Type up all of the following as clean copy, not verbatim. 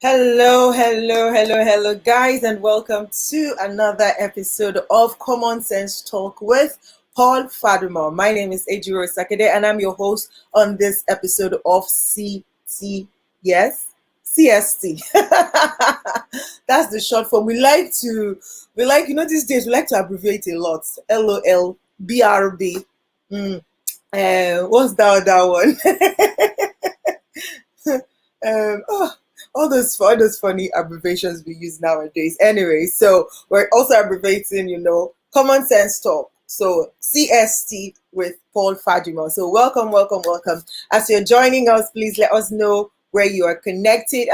Hello, guys, and welcome to another episode of Common Sense Talk with Paul Fadumo. My name is Ejiro Sakede, and I'm your host on this episode of CST. That's the short form. These days we like to abbreviate a lot. LOL, BRB. What's that other one? Oh, all those funny abbreviations we use nowadays. Anyway, so we're also abbreviating, common sense talk. So CST with Paul Fadumo. So welcome. As you're joining us, please let us know where you are connected.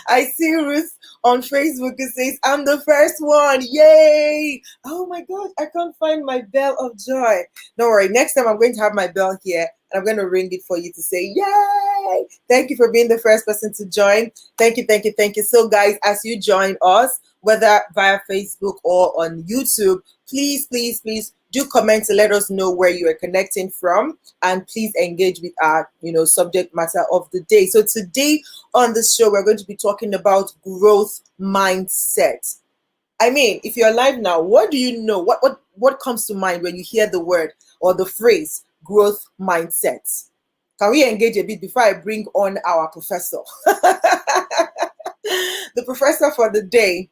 I see Ruth on Facebook who says, I'm the first one. Yay! Oh my God, I can't find my bell of joy. Don't worry, next time I'm going to have my bell here and I'm going to ring it for you to say, yay! Thank you for being the first person to join. Thank you. So, guys, as you join us, whether via Facebook or on YouTube, please do comment to let us know where you are connecting from, and please engage with our subject matter of the day. So today on the show, we're going to be talking about growth mindset. I mean, if you're alive now, what do you know? What comes to mind when you hear the word or the phrase growth mindset? Can we engage a bit before I bring on our professor? The professor for the day.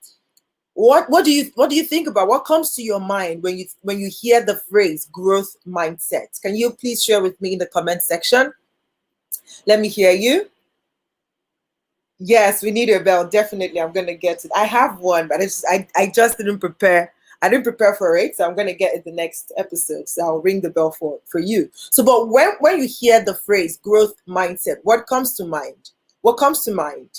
What do you think about? What comes to your mind when you hear the phrase growth mindset? Can you please share with me in the comment section? Let me hear you. Yes, we need a bell. Definitely, I'm gonna get it. I have one, but I just didn't prepare. I didn't prepare for it, so I'm gonna get it the next episode. So I'll ring the bell for you. So, but when you hear the phrase growth mindset, what comes to mind? What comes to mind?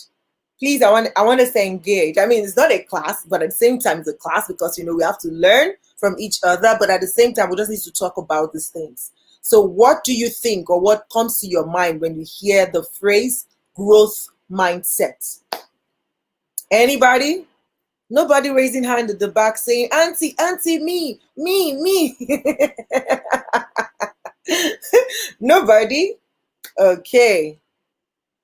Please, I want us to engage. I mean, it's not a class, but at the same time, it's a class because we have to learn from each other. But at the same time, we just need to talk about these things. So, what do you think, or what comes to your mind when you hear the phrase growth mindset? Anybody? Nobody raising hand at the back saying, "Auntie, me." Nobody. Okay.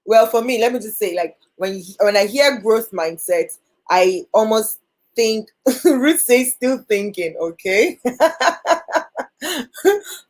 Well, for me, let me just say, like when I hear growth mindset, I almost think Ruth says still thinking, okay?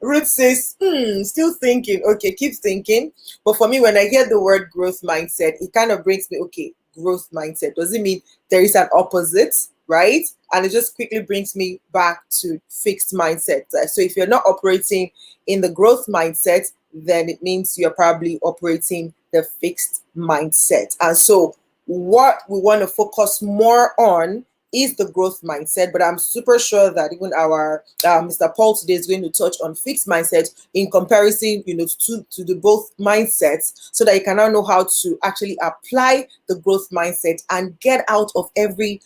Ruth says, still thinking, okay, keep thinking. But for me, when I hear the word growth mindset, it kind of brings me, okay, growth mindset. Does it mean there is an opposite, right? And it just quickly brings me back to fixed mindset. So if you're not operating in the growth mindset, then it means you're probably operating the fixed mindset. And so what we want to focus more on is the growth mindset, but I'm super sure that even our Mr. Paul today is going to touch on fixed mindset in comparison, to the both mindsets, so that you can now know how to actually apply the growth mindset and get out of every,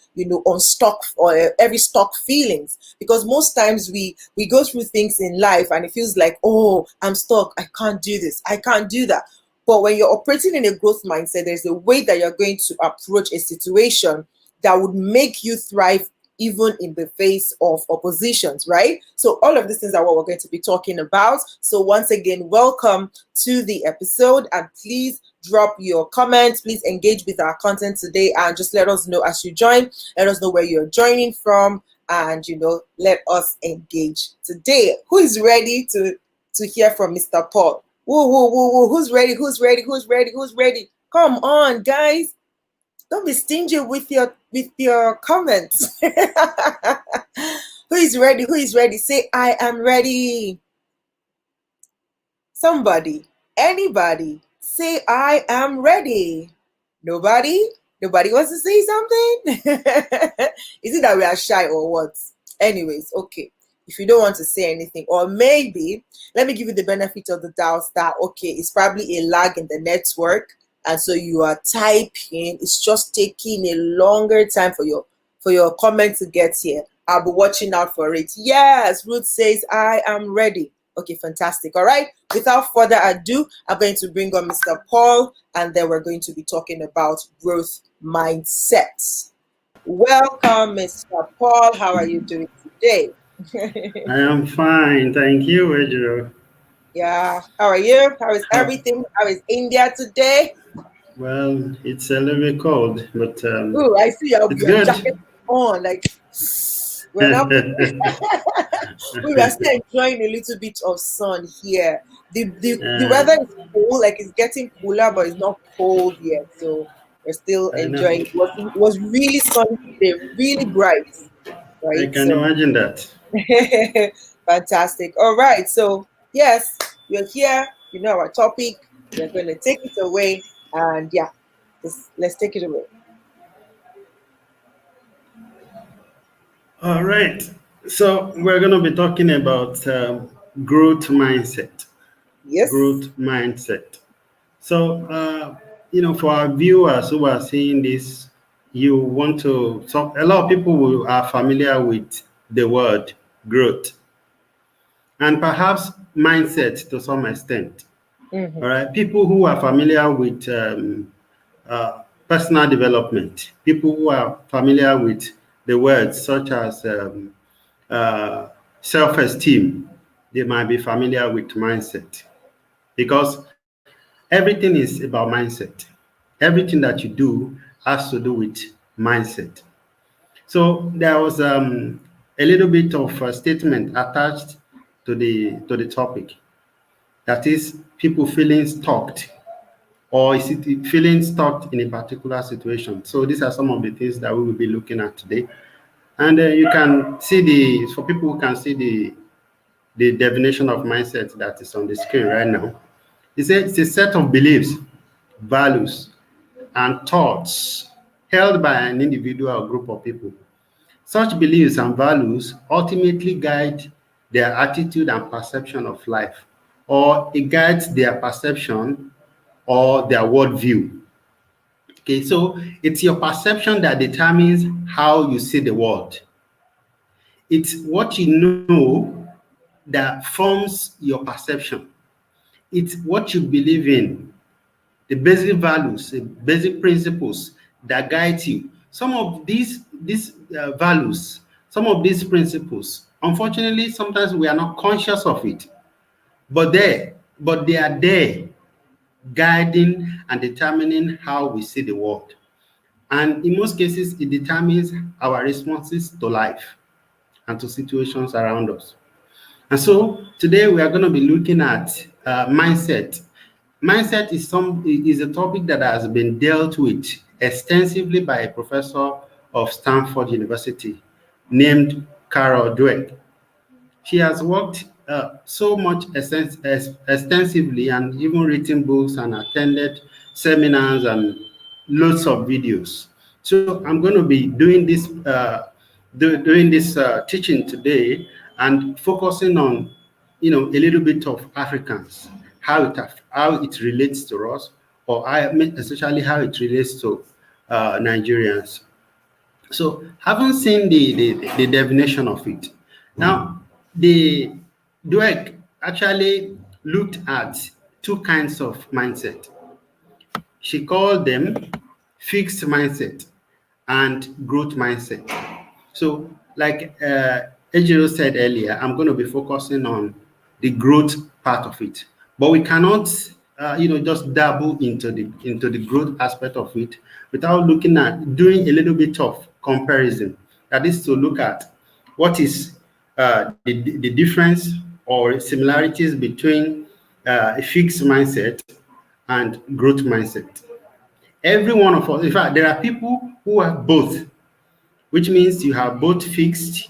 unstuck or every stuck feelings. Because most times we go through things in life and it feels like, oh, I'm stuck. I can't do this. I can't do that. But when you're operating in a growth mindset, there's a way that you're going to approach a situation that would make you thrive even in the face of oppositions, right? So all of these things are what we're going to be talking about. So once again, welcome to the episode, and please drop your comments. Please engage with our content today, and just let us know as you join. Let us know where you're joining from, and let us engage today. Who is ready to hear from Mr. Paul? Woo. Who's ready? Come on, guys. Don't be stingy with your comments. Who is ready? Say, I am ready. Somebody, anybody, say, I am ready. Nobody wants to say something. Is it that we are shy or what? Anyways, okay. If you don't want to say anything, or maybe let me give you the benefit of the doubt that, okay, it's probably a lag in the network, and so you are typing, it's just taking a longer time for your comment to get here. I'll be watching out for it. Yes, Ruth says, I am ready. Okay, fantastic. All right, without further ado, I'm going to bring on Mr. Paul, and then we're going to be talking about growth mindset. Welcome, Mr. Paul. How are you doing today? I am fine, thank you, Ejiro. Yeah. How are you? How is everything? How is India today? Well, it's a little bit cold, but Ooh, I see it's your good. jacket on. Like we're not putting we were still enjoying a little bit of sun here. The uh, weather is cool, like it's getting cooler, but it's not cold yet. So we're still I know. enjoying. It was really sunny today, really bright, I right? can So imagine that. fantastic. All right. So yes, you're here. You know our topic. We're going to take it away, and yeah, let's take it away. All right. So we're going to be talking about growth mindset. Yes. Growth mindset. So, for our viewers who are seeing this, you want to. So, a lot of people who are familiar with the word growth and perhaps mindset to some extent. Mm-hmm. All right, people who are familiar with personal development, people who are familiar with the words such as uh, self esteem, they might be familiar with mindset because everything is about mindset. Everything that you do has to do with mindset. So there was a little bit of a statement attached to the topic. That is, people feeling stuck, or is it feeling stuck in a particular situation? So these are some of the things that we will be looking at today. And you can see for people who can see the definition of mindset that is on the screen right now. It's a set of beliefs, values, and thoughts held by an individual or group of people. Such beliefs and values ultimately guide their attitude and perception of life, or it guides their perception or their worldview. Okay, so it's your perception that determines how you see the world. It's what you know that forms your perception. It's what you believe in, the basic values, the basic principles that guide you. Some of these values, some of these principles, unfortunately, sometimes we are not conscious of it, but they are there, guiding and determining how we see the world. And in most cases, it determines our responses to life and to situations around us. And so today we are going to be looking at mindset. Mindset is a topic that has been dealt with extensively by a professor of Stanford University named Carol Dweck. She has worked so much extensively and even written books and attended seminars and loads of videos. So I'm going to be doing this teaching today and focusing on a little bit of Africans, how it relates to us, or especially how it relates to Nigerians. So, having seen the definition of it, now the Dweck actually looked at two kinds of mindset. She called them fixed mindset and growth mindset. So, like Ejiro said earlier, I'm going to be focusing on the growth part of it. But we cannot, just dabble into the growth aspect of it without looking at doing a little bit of comparison. That is to look at what is the difference or similarities between a fixed mindset and growth mindset. Every one of us, in fact, there are people who are both, which means you have both fixed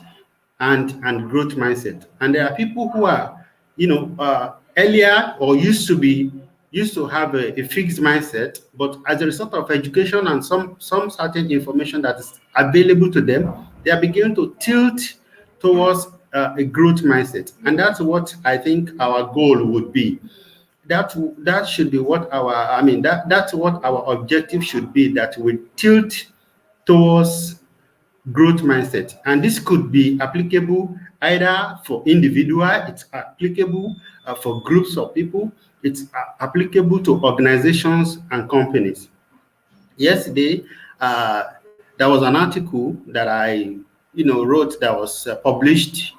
and growth mindset. And there are people who are, earlier or used to have a fixed mindset, but as a result of education and some certain information that is available to them, they are beginning to tilt towards a growth mindset. And that's what I think our goal would be. That should be what that's what our objective should be, that we tilt towards growth mindset. And this could be applicable either for individual, it's applicable for groups of people, it's applicable to organizations and companies. Yesterday, there was an article that I wrote that was published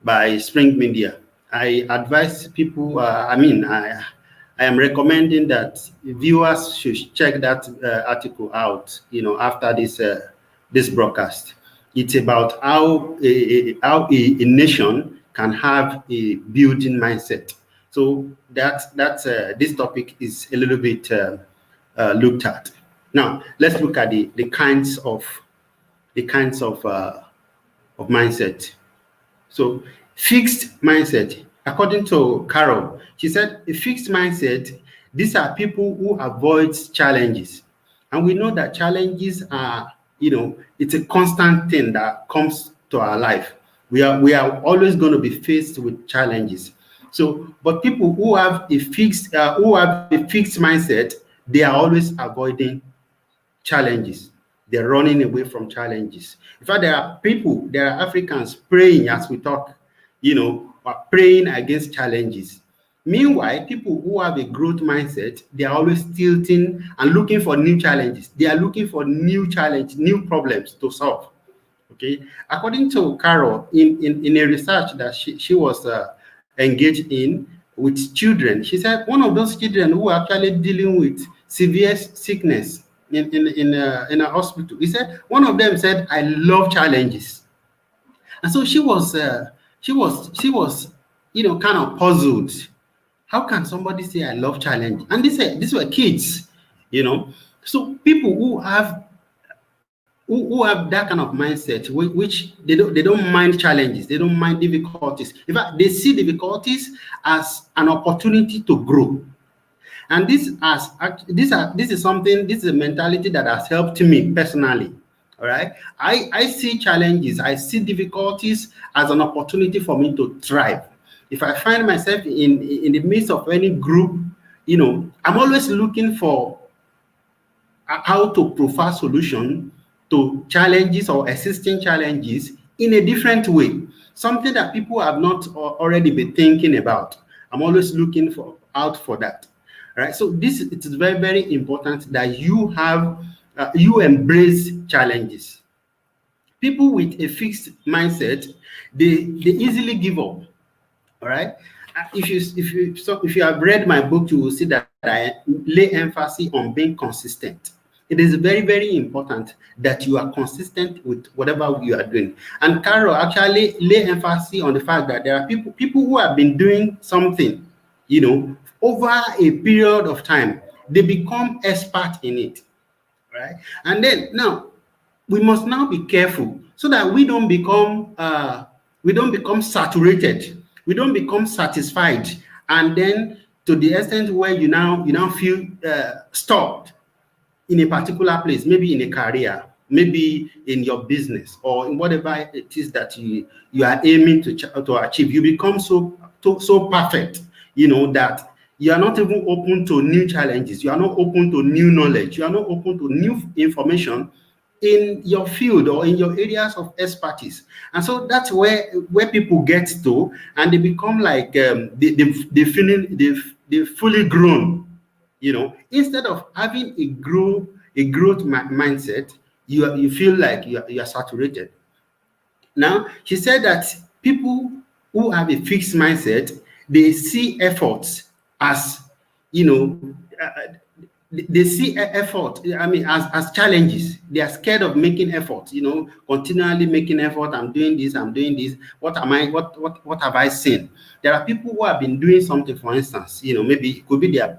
by Spring Media. I advise people, I am recommending that viewers should check that article out, after this broadcast. It's about how a nation can have a building mindset. So this topic is a little bit looked at. Now, let's look at the kinds of mindset. So, fixed mindset, according to Carol, she said a fixed mindset, these are people who avoid challenges. And we know that challenges are, it's a constant thing that comes to our life. We are always going to be faced with challenges. So, but people who have a fixed mindset, they are always avoiding challenges. They're running away from challenges. In fact, there are Africans praying as we talk, are praying against challenges. Meanwhile, people who have a growth mindset, they are always tilting and looking for new challenges. They are looking for new problems to solve. Okay. According to Carol, in a research that she was engaged in with children, she said one of those children who are actually dealing with severe sickness in a hospital, he said one of them said, I love challenges. And so she was kind of puzzled. How can somebody say I love challenge? And these were kids, you know. So people who have that kind of mindset, which they don't mind challenges, they don't mind difficulties. In fact, they see difficulties as an opportunity to grow. And this is a mentality that has helped me personally. All right. I see challenges, I see difficulties as an opportunity for me to thrive. If I find myself in the midst of any group, I'm always looking for how to provide solution to challenges or existing challenges in a different way, something that people have not already been thinking about. I'm always looking for out for that. All right. So it is very, very important that you embrace challenges. People with a fixed mindset, they easily give up. All right. If you have read my book, you will see that I lay emphasis on being consistent. It is very, very important that you are consistent with whatever you are doing. And Carol actually lay emphasis on the fact that there are people who have been doing something, over a period of time. They become expert in it, right? And then now we must now be careful so that we don't become saturated, we don't become satisfied, and then to the extent where you now feel stopped in a particular place, maybe in a career, maybe in your business, or in whatever it is that you are aiming to achieve. You become so perfect, that you are not even open to new challenges. You are not open to new knowledge. You are not open to new information in your field or in your areas of expertise. And so that's where people get to, and they become like they fully grown. Instead of having a growth mindset, you feel like you are saturated. Now, she said that people who have a fixed mindset, they see efforts as, you know, uh, they see effort, as challenges. They are scared of making effort, continually making effort. I'm doing this. What have I seen? There are people who have been doing something, for instance, maybe it could be their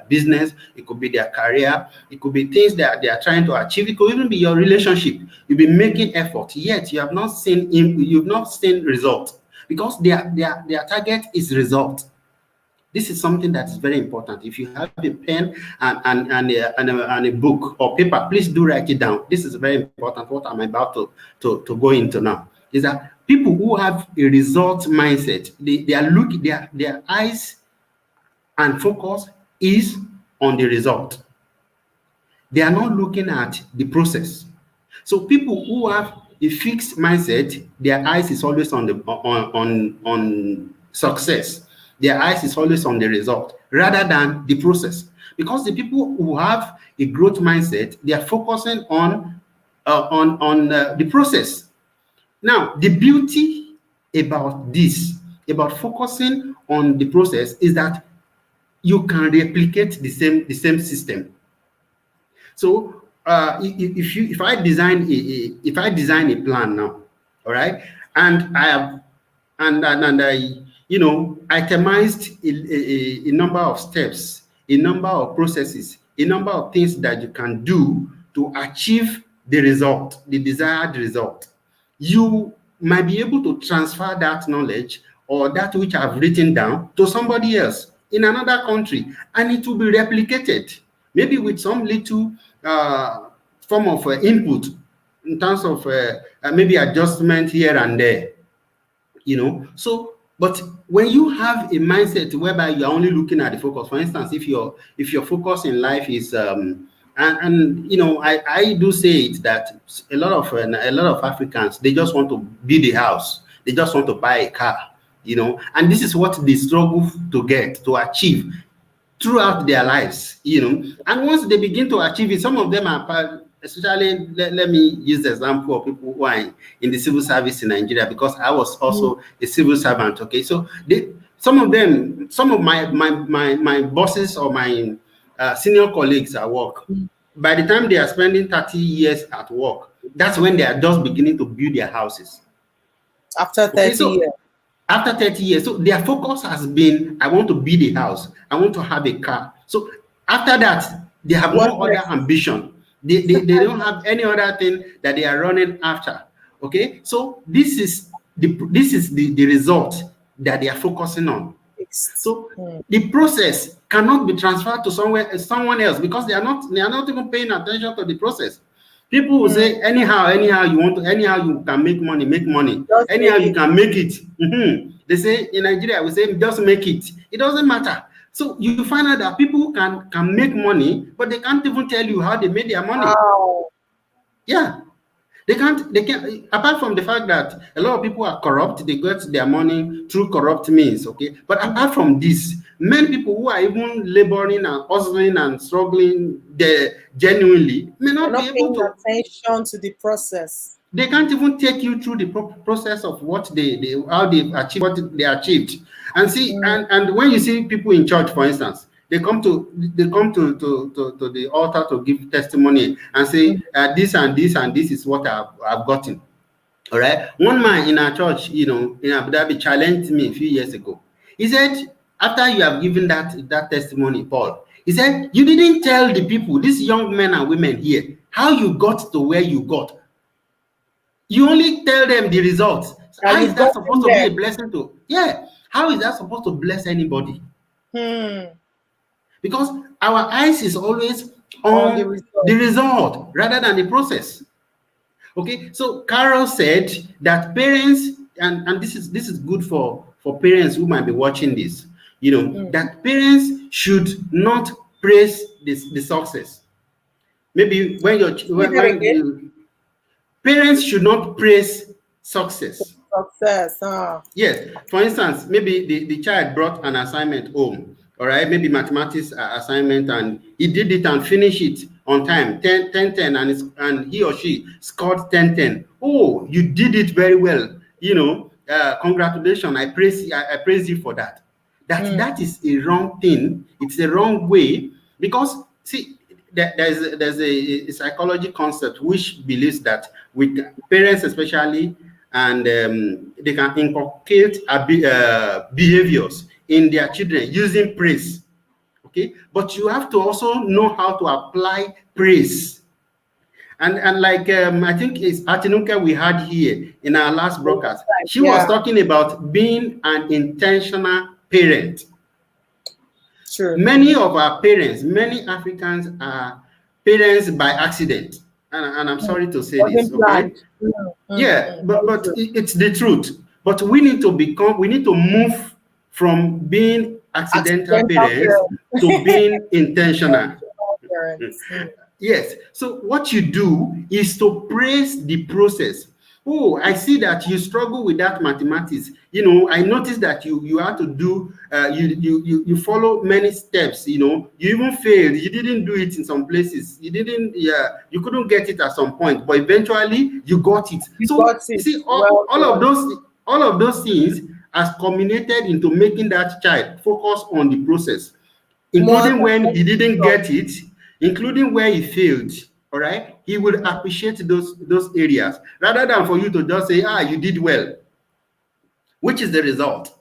business, it could be their career, it could be things that they are trying to achieve, it could even be your relationship. You've been making effort, yet you've not seen result, because their target is result. This is something that is very important. If you have a pen and a book or paper, please do write it down. This is very important. What I'm about to go into now is that people who have a result mindset, they are looking, their eyes and focus is on the result. They are not looking at the process. So people who have a fixed mindset, their eyes is always on success. Their eyes is always on the result rather than the process. Because the people who have a growth mindset, they are focusing on the process. Now, the beauty about this about focusing on the process is that you can replicate the same system. So if I design a plan now, all right, and I have and I itemized a number of steps, a number of processes, a number of things that you can do to achieve the result, the desired result. You might be able to transfer that knowledge or that which I've written down to somebody else in another country, and it will be replicated, maybe with some little form of input in terms of maybe adjustment here and there. So but when you have a mindset whereby you're only looking at the focus, for instance, if your focus in life is I do say it that a lot of Africans, they just want to build a house, they just want to buy a car, and this is what they struggle to achieve throughout their lives, and once they begin to achieve it, some of them are, especially, let me use the example of people who are in the civil service in Nigeria, because I was also a civil servant. Okay, so some of my bosses or my senior colleagues at work, by the time they are spending 30 years at work, that's when they are just beginning to build their houses. After Okay, 30 so years. after 30 years, so their focus has been, I want to build a house, I want to have a car. So after that, they have What no other next? ambition. They don't have any other thing that they are running after. Okay, so this is the result that they are focusing on. Fixed. So the process cannot be transferred to someone else, because they are not even paying attention to the process. People will say, anyhow you can make money. Just Anyhow make you it. can make it. They say in Nigeria, we say just make it. It doesn't matter. So you find out that people can make money, but they can't even tell you how they made their money. Wow. Yeah. They can't, apart from the fact that a lot of people are corrupt, they get their money through corrupt means. Okay, but apart from this, many people who are even laboring and hustling and struggling, they genuinely may They're not be not able paying to. attention to the process. They can't even take you through the process of what how they achieved what they achieved. And see, and when you see people in church, for instance, they come to the altar to give testimony and say, this and this and this is what I've gotten. All right. One man in our church, in Abu Dhabi, challenged me a few years ago. He said, after you have given that testimony, Paul, he said, you didn't tell the people, these young men and women here, how you got to where you got. You only tell them the results. That How is you've that gotten supposed to be a there. blessing to? Yeah. How is that supposed to bless anybody? Hmm. Because our eyes is always On the on the result. result rather than the process. Okay, so Carol said that parents, and this is good for parents who might be watching this, that parents should not praise the success. Maybe Say that when again. you parents should not praise success. Success. Yes, for instance, maybe the child brought an assignment home, all right, maybe mathematics assignment, and he did it and finished it on time, 10, and he or she scored 10. Oh, you did it very well, congratulations, I praise you for that. That is a wrong thing. It's a wrong way, because see, there's a psychology concept which believes that parents especially, and they can inculcate behaviors in their children using praise. Okay, but you have to also know how to apply praise. And like I think it's Atinuka we had here in our last broadcast. She was Yeah. talking about being an intentional parent. True. Many of our parents, many Africans are parents by accident. And I'm sorry to say this, Wasn't okay? planned. Yeah, but Very but true. it's the truth. But we need to move from being accidental Accidental parents parents. to being intentional. Intentional parents. Yes. So what you do is to praise the process. Oh, I see that you struggle with that mathematics. I noticed that you had to do you follow many steps. You even failed. You didn't do it in some places. You didn't. Yeah, you couldn't get it at some point, but eventually you got it. You So got you it. see, Well all of done. those things has culminated into making that child focus on the process, More including than when he any didn't result. get it, including where he failed. All right, he will Mm. appreciate those areas rather than for you to just say, ah, you did well, which is the result.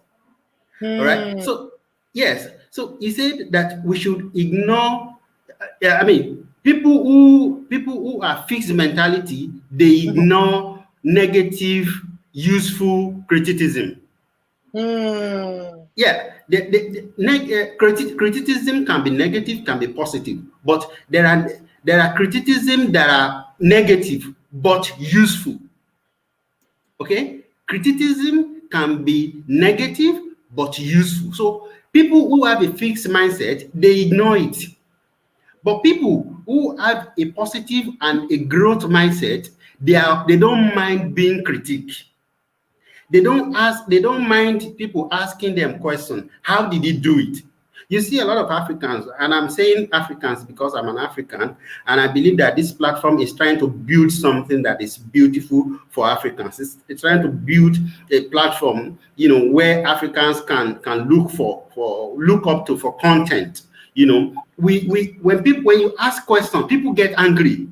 All right. Mm. So yes. So he said that we should ignore. Yeah, I mean, people who are fixed mentality, they Mhm. ignore negative, useful criticism. Mm. Yeah, criticism can be negative, can be positive, but there are criticism that are negative but useful. Okay, criticism can be negative but useful. So people who have a fixed mindset, they ignore it. But people who have a positive and a growth mindset, they don't mind being critiqued. They don't mind people asking them questions. How did he do it? You see a lot of Africans, and I'm saying Africans because I'm an African, and I believe that this platform is trying to build something that is beautiful for Africans. It's trying to build a platform, where Africans can look up to for content. We when you ask questions, people get angry.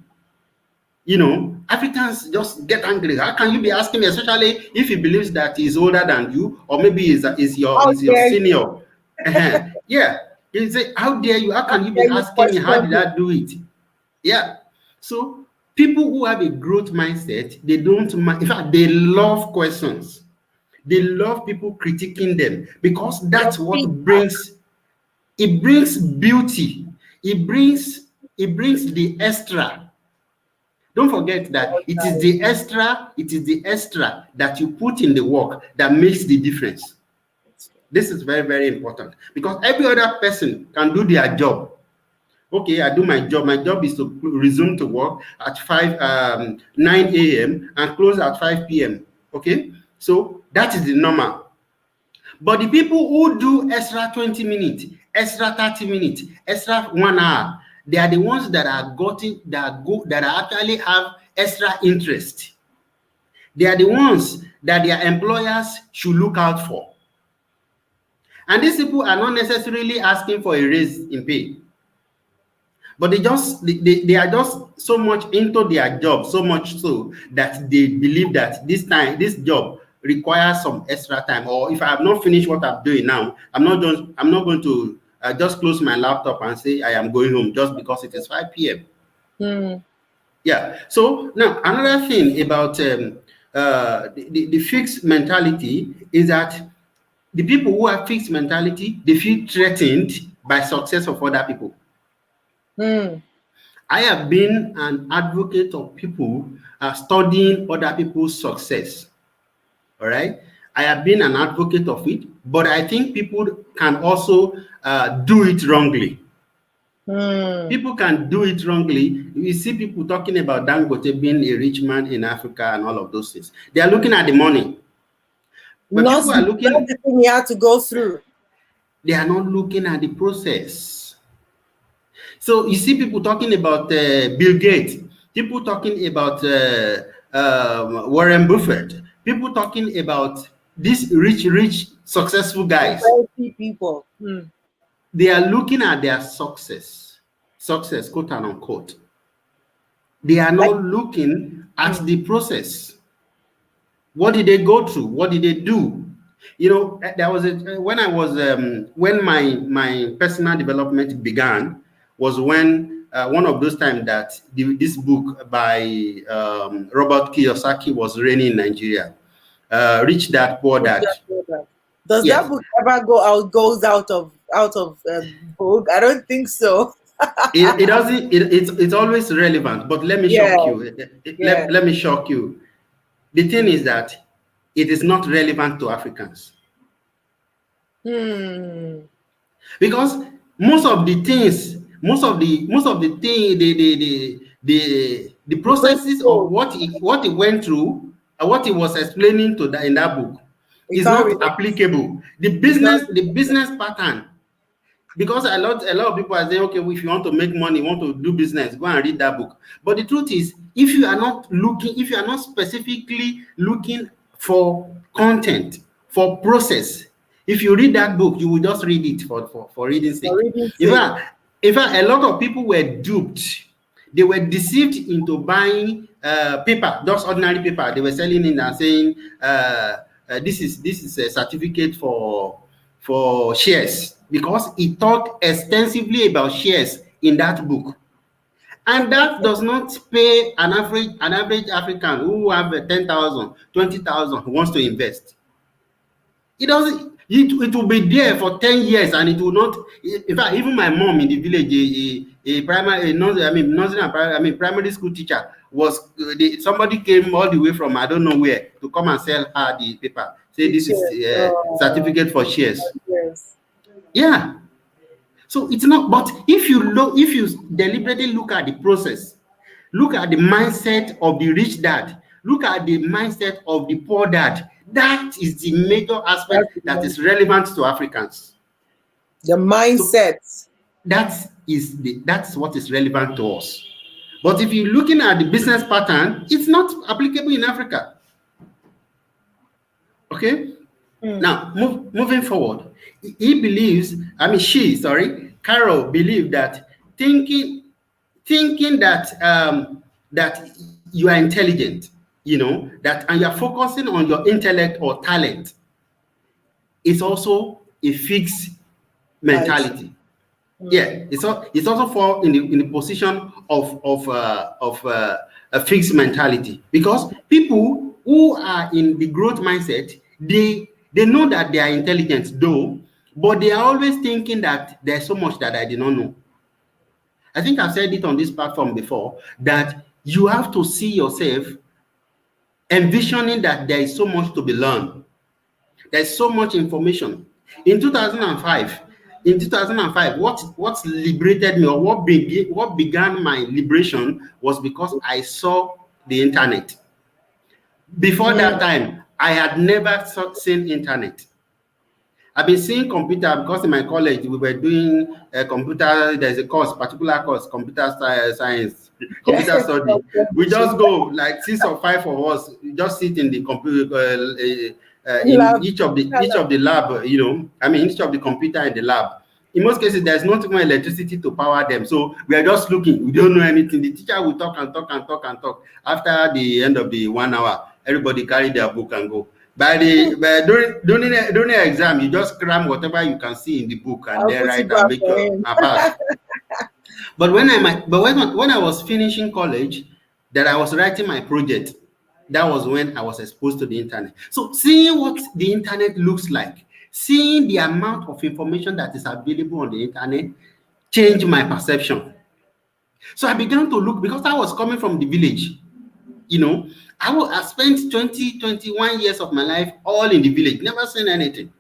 Africans just get angry. How can you be asking me, especially if he believes that he's older than you, or maybe How is your dare senior? you? Yeah. You say, how dare you? How How can you be dare you asking me how question did me? I do it? Yeah. So people who have a growth mindset, they don't mind. In fact, they love questions. They love people critiquing them because Your that's what feedback. brings beauty. It brings the extra. Don't forget that it is the extra that you put in the work that makes the difference. This is very, very important because every other person can do their job. Okay, I do my job. My job is to resume to work at 9 a.m. and close at 5 p.m. Okay, so that is the normal. But the people who do extra 20 minutes, extra 30 minutes, extra 1 hour, they are the ones that are gotten that are actually have extra interest. They are the ones that their employers should look out for. And these people are not necessarily asking for a raise in pay, but they are just so much into their job, so much so that they believe that this job requires some extra time. Or if I have not finished what I'm doing now, I'm not going to just close my laptop and say I am going home just because it is 5 p.m. Mm. Yeah. So now another thing about the fixed mentality is that the people who have fixed mentality, they feel threatened by success of other people. Mm. I have been an advocate of people studying other people's success. All right. I have been an advocate of it, but I think people can also do it wrongly. Mm. People can do it wrongly. You see people talking about Dangote being a rich man in Africa and all of those things. They are looking at the money, but Not people are not looking. the thing you had to go through. They are not looking at the process. So you see people talking about Bill Gates, people talking about Warren Buffett, people talking about these rich, successful guys. Wealthy people. Mm. They are looking at their success, quote and unquote. They are Like, not looking at mm. the process. What did they go through? What did they do? There was when I was when my personal development began was when one of those times that this book by Robert Kiyosaki was reigning in Nigeria. Rich Dad Poor Dad. Does that Yes, book ever goes out of vogue? I don't think so. it doesn't. It's always relevant. But let me Yeah, shock you. yeah. Let me shock you. The thing is that it is not relevant to Africans. Hmm. Because most of the thing the The processes of principles what he went through and what he was explaining in that book we is can't not relate. applicable. The We can't. business pattern, because a lot of people are saying, okay, if you want to make money, you want to do business, go and read that book. But the truth is, if you are not specifically looking for content, for process. If you read that book, you will just read it for reading For sake. reading In sake. fact, in fact, a lot of people were duped. They were deceived into buying paper, just ordinary paper. They were selling it and saying, this is a certificate for shares, because it talked extensively about shares in that book. And that does not pay an average African who have 10,000, 20,000 who wants to invest. It doesn't. It will be there for 10 years, and it will not. In fact, even my mom in the village, a primary, a nursery, nursery and primary school teacher was. Somebody came all the way from I don't know where to come and sell her the paper. Say The this is chair. certificate for shares. Yes. Yeah. So it's not. But if you deliberately look at the process, look at the mindset of the rich dad, look at the mindset of the poor dad. That is the major That's aspect the that mind- is relevant to Africans. the So mindset. that's what is relevant to us. But if you're looking at the business pattern, it's not applicable in Africa. Okay. Hmm. Now, moving forward, he believes, Carol believed that thinking that you are intelligent, that and you are focusing on your intellect or talent is also a fixed Mindset. mentality. Hmm. Yeah, it's also fall in the position of a fixed mentality, because people who are in the growth mindset, they know that they are intelligent though, but they are always thinking that there's so much that I did not know. I think I've said it on this platform before, that you have to see yourself envisioning that there is so much to be learned. There's so much information. In 2005, what liberated me, or what began my liberation, was because I saw the internet. Before that Hmm. time, I had never seen internet. I've been seeing computer because in my college we were doing a computer. There's a course, particular course, computer science, computer study. We just go like six or five of us, we just sit in the computer in Love. each of the lab. Each of the computer in the lab. In most cases, there's not even electricity to power them, so we are just looking. We don't know anything. The teacher will talk and talk and talk and talk. After the end of the 1 hour, everybody carry their book and go. During the exam, you just cram whatever you can see in the book and I'll then put it write and back make for your him. and pass. But when I was finishing college, that I was writing my project, that was when I was exposed to the internet. So seeing what the internet looks like, seeing the amount of information that is available on the internet, changed my perception. So I began to look, because I was coming from the village. You know, I spent 21 years of my life all in the village, never seen anything.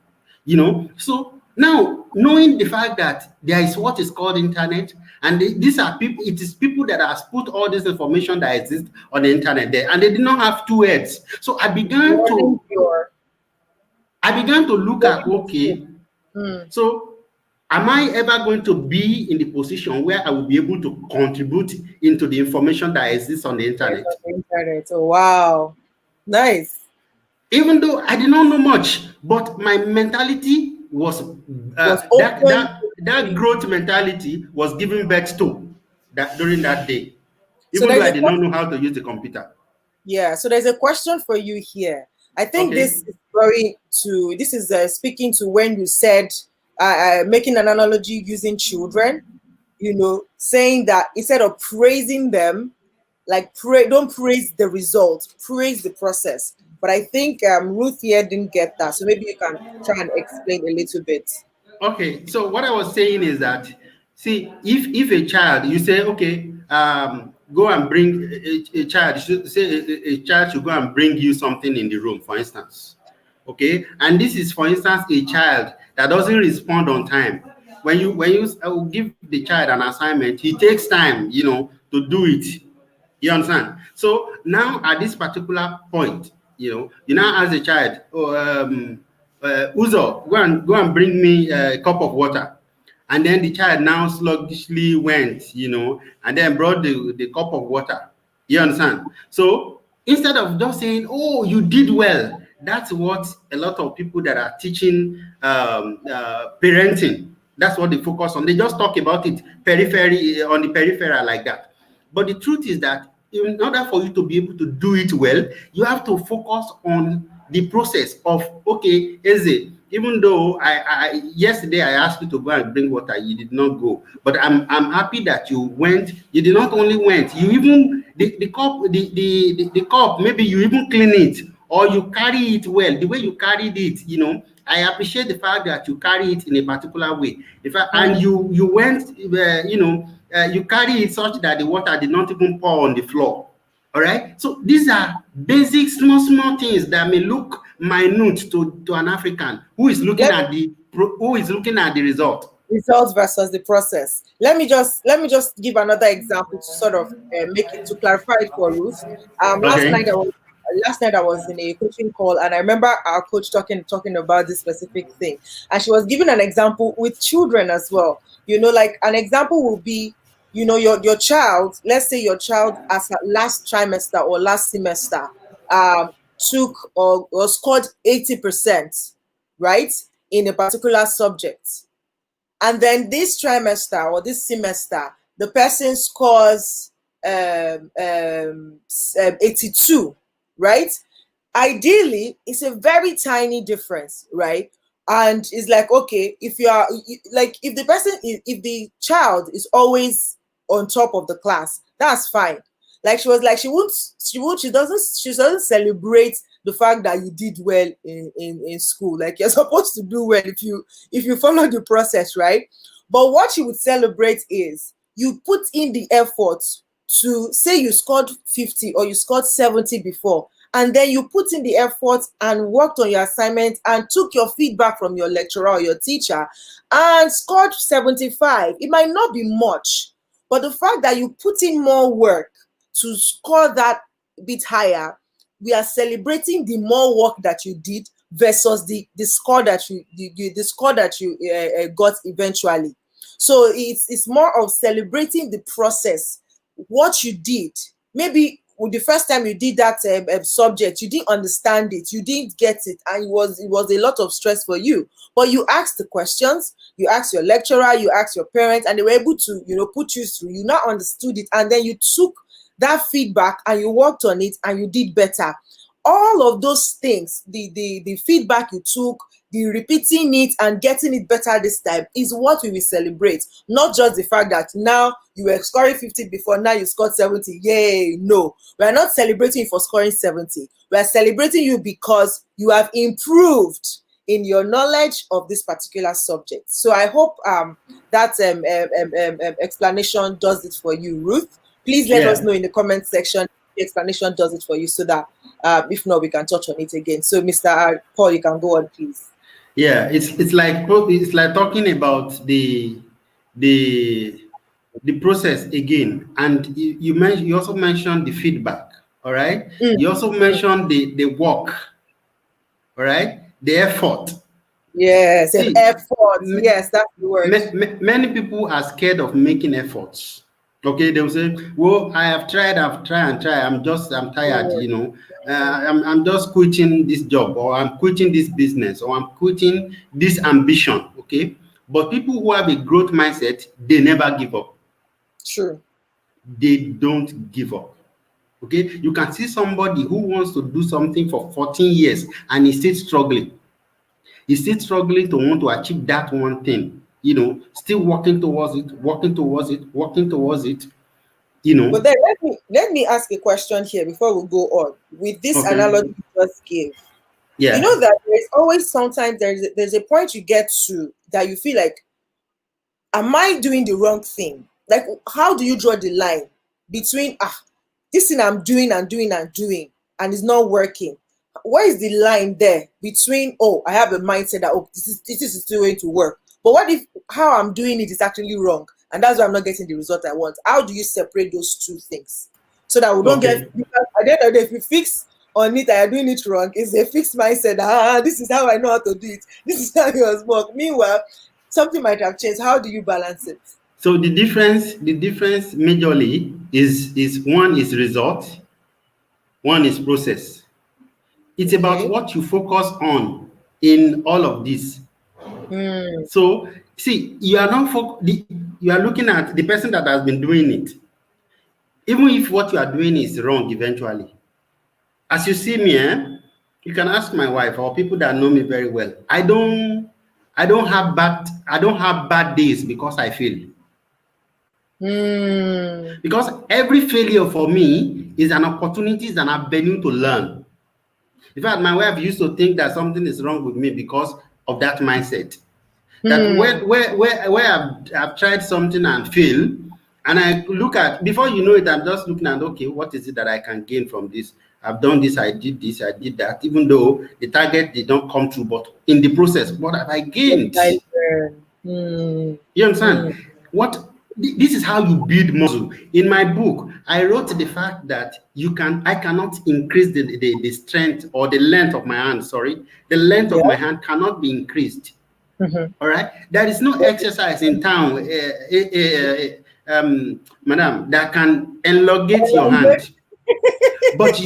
So now, knowing the fact that there is what is called internet, and these are people, it is people that has put all this information that exists on the internet there, and they did not have two heads. So Learning your I began to look at, learning the scope. okay, Hmm. so am I ever going to be in the position where I will be able to contribute into the information that exists on the Yes, on internet? the internet. Oh wow. Nice. Even though I did not know much, but my mentality was Was that open that to that see. growth mentality was giving birth to that during that day, So even though there's I a did not question. know how to use the computer. Yeah, so there's a question for you here. I think Okay. this is speaking to when you said, making an analogy using children, saying that instead of praising them, like don't praise the result, praise the process. But I think Ruth here didn't get that. So maybe you can try and explain a little bit. Okay, so what I was saying is that, see, if a child, you say, okay, go and bring a child, say a child should go and bring you something in the room, for instance. Okay, and this is, for instance, a child that doesn't respond on time. When you give the child an assignment, he takes time, to do it. You understand? So now at this particular point, you now ask the child, oh, Uzo, go and bring me a cup of water. And then the child now sluggishly went, and then brought the cup of water. You understand? So instead of just saying, oh, you did well, That's what a lot of people that are teaching parenting, that's what they focus on. They just talk about it periphery on the peripheral like that. But the truth is that in order for you to be able to do it well, you have to focus on the process of, okay, Eze, even though I yesterday I asked you to go and bring water, you did not go. But I'm happy that you went. You did not only went, you even the cup, the cup, maybe you even clean it or you carry it well. The way you carried it, I appreciate the fact that you carry it in a particular way. In fact, and Mm. you went, you carry it such that the water did not even pour on the floor. All right. So these are basic, small things that may look minute to an African who is looking Let at the result. Results versus the process. Let me just give another example to sort of make it to clarify it for Ruth. Last Okay. night I was in a coaching call, and I remember our coach talking about this specific thing, and she was giving an example with children as well. Like an example will be, your child. Let's say your child as a last trimester or last semester took or scored 80%, right, in a particular subject, and then this trimester or this semester the person scores 82, right? Ideally it's a very tiny difference, right? And it's like, okay, if you are like, if the person if the child is always on top of the class, that's fine. Like, she was like, she doesn't celebrate the fact that you did well in school. Like, you're supposed to do well if you follow the process, right? But what she would celebrate is you put in the effort to say you scored 50 or you scored 70 before, and then you put in the effort and worked on your assignment and took your feedback from your lecturer or your teacher and scored 75. It might not be much, but the fact that you put in more work to score that bit higher, we are celebrating the more work that you did versus the score that the score that you got eventually. So it's more of celebrating the process, what you did. Maybe with the first time you did that subject, you didn't understand it, you didn't get it, and it was a lot of stress for you. But you asked the questions, you asked your lecturer, you asked your parents, and they were able to put you through. You now understood it, and then you took that feedback and you worked on it and you did better. All of those things, the feedback you took, the repeating it and getting it better this time, is what we will celebrate. Not just the fact that now you were scoring 50 before, now you scored 70. Yay! No, we are not celebrating you for scoring 70. We are celebrating you because you have improved in your knowledge of this particular subject. So I hope that explanation does it for you, Ruth. Please let us Yeah. know in the comment section if the explanation does it for you, so that if not, we can touch on it again. So, Mr. Paul, you can go on, please. Yeah. It's like talking about the the process again. And you also mentioned the feedback. All right. Mm, You also mm. mentioned the work. All right. The effort. Yes, and See, effort. Yes, that's the word. many people are scared of making efforts. Okay, they will say, "Well, I've tried and tried. I'm tired. Mm, mm. I'm just quitting this job, or I'm quitting this business, or I'm quitting this ambition." Okay, but people who have a growth mindset, they never give up. True. They don't give up. Okay, you can see somebody who wants to do something for 14 years and is still struggling. He's still struggling to want to achieve that one thing, still working towards it, working towards it, working towards it, you But know. then let me ask a question here before we go on with this Okay. analogy you just gave. You Yeah. know that there's always sometimes there's a point you get to that you feel like, am I doing the wrong thing? Like, how do you draw the line between this thing I'm doing and doing and doing and it's not working? Where is the line there between, oh, I have a mindset that, oh, this is still going to work, but what if how I'm doing it is actually wrong, and that's why I'm not getting the result I want? How do you separate those two things so that we don't get, Okay. because at the end of the day, if you fix on it and you're doing it wrong, it's a fixed mindset. This is how I know how to do it. This is how it was work. Meanwhile, something might have changed. How do you balance it? So the difference majorly is one is result, one is process. It's about Okay. what you focus on in all of this. Mm. So, see, you are not you are looking at the person that has been doing it. Even if what you are doing is wrong eventually. As you see me, you can ask my wife or people that know me very well. I don't have bad days because I fail. Mm. Because every failure for me is an opportunity, is an avenue to learn. In fact, my wife used to think that something is wrong with me because of that mindset. That Mm. where I've tried something and failed, and I look at, before you know it, I'm just looking at, okay, what is it that I can gain from this? I've done this, I did that, even though the target did not come true, but in the process, what have I What gained? did I learn? Mm. You understand? Mm. What this is how you build muscle. In my book, I wrote the fact that I cannot increase the strength or the length of my hand. Sorry, the length of Yeah. my hand cannot be increased. Mm-hmm. All right, there is no exercise in town, madam, that can elongate your hand, but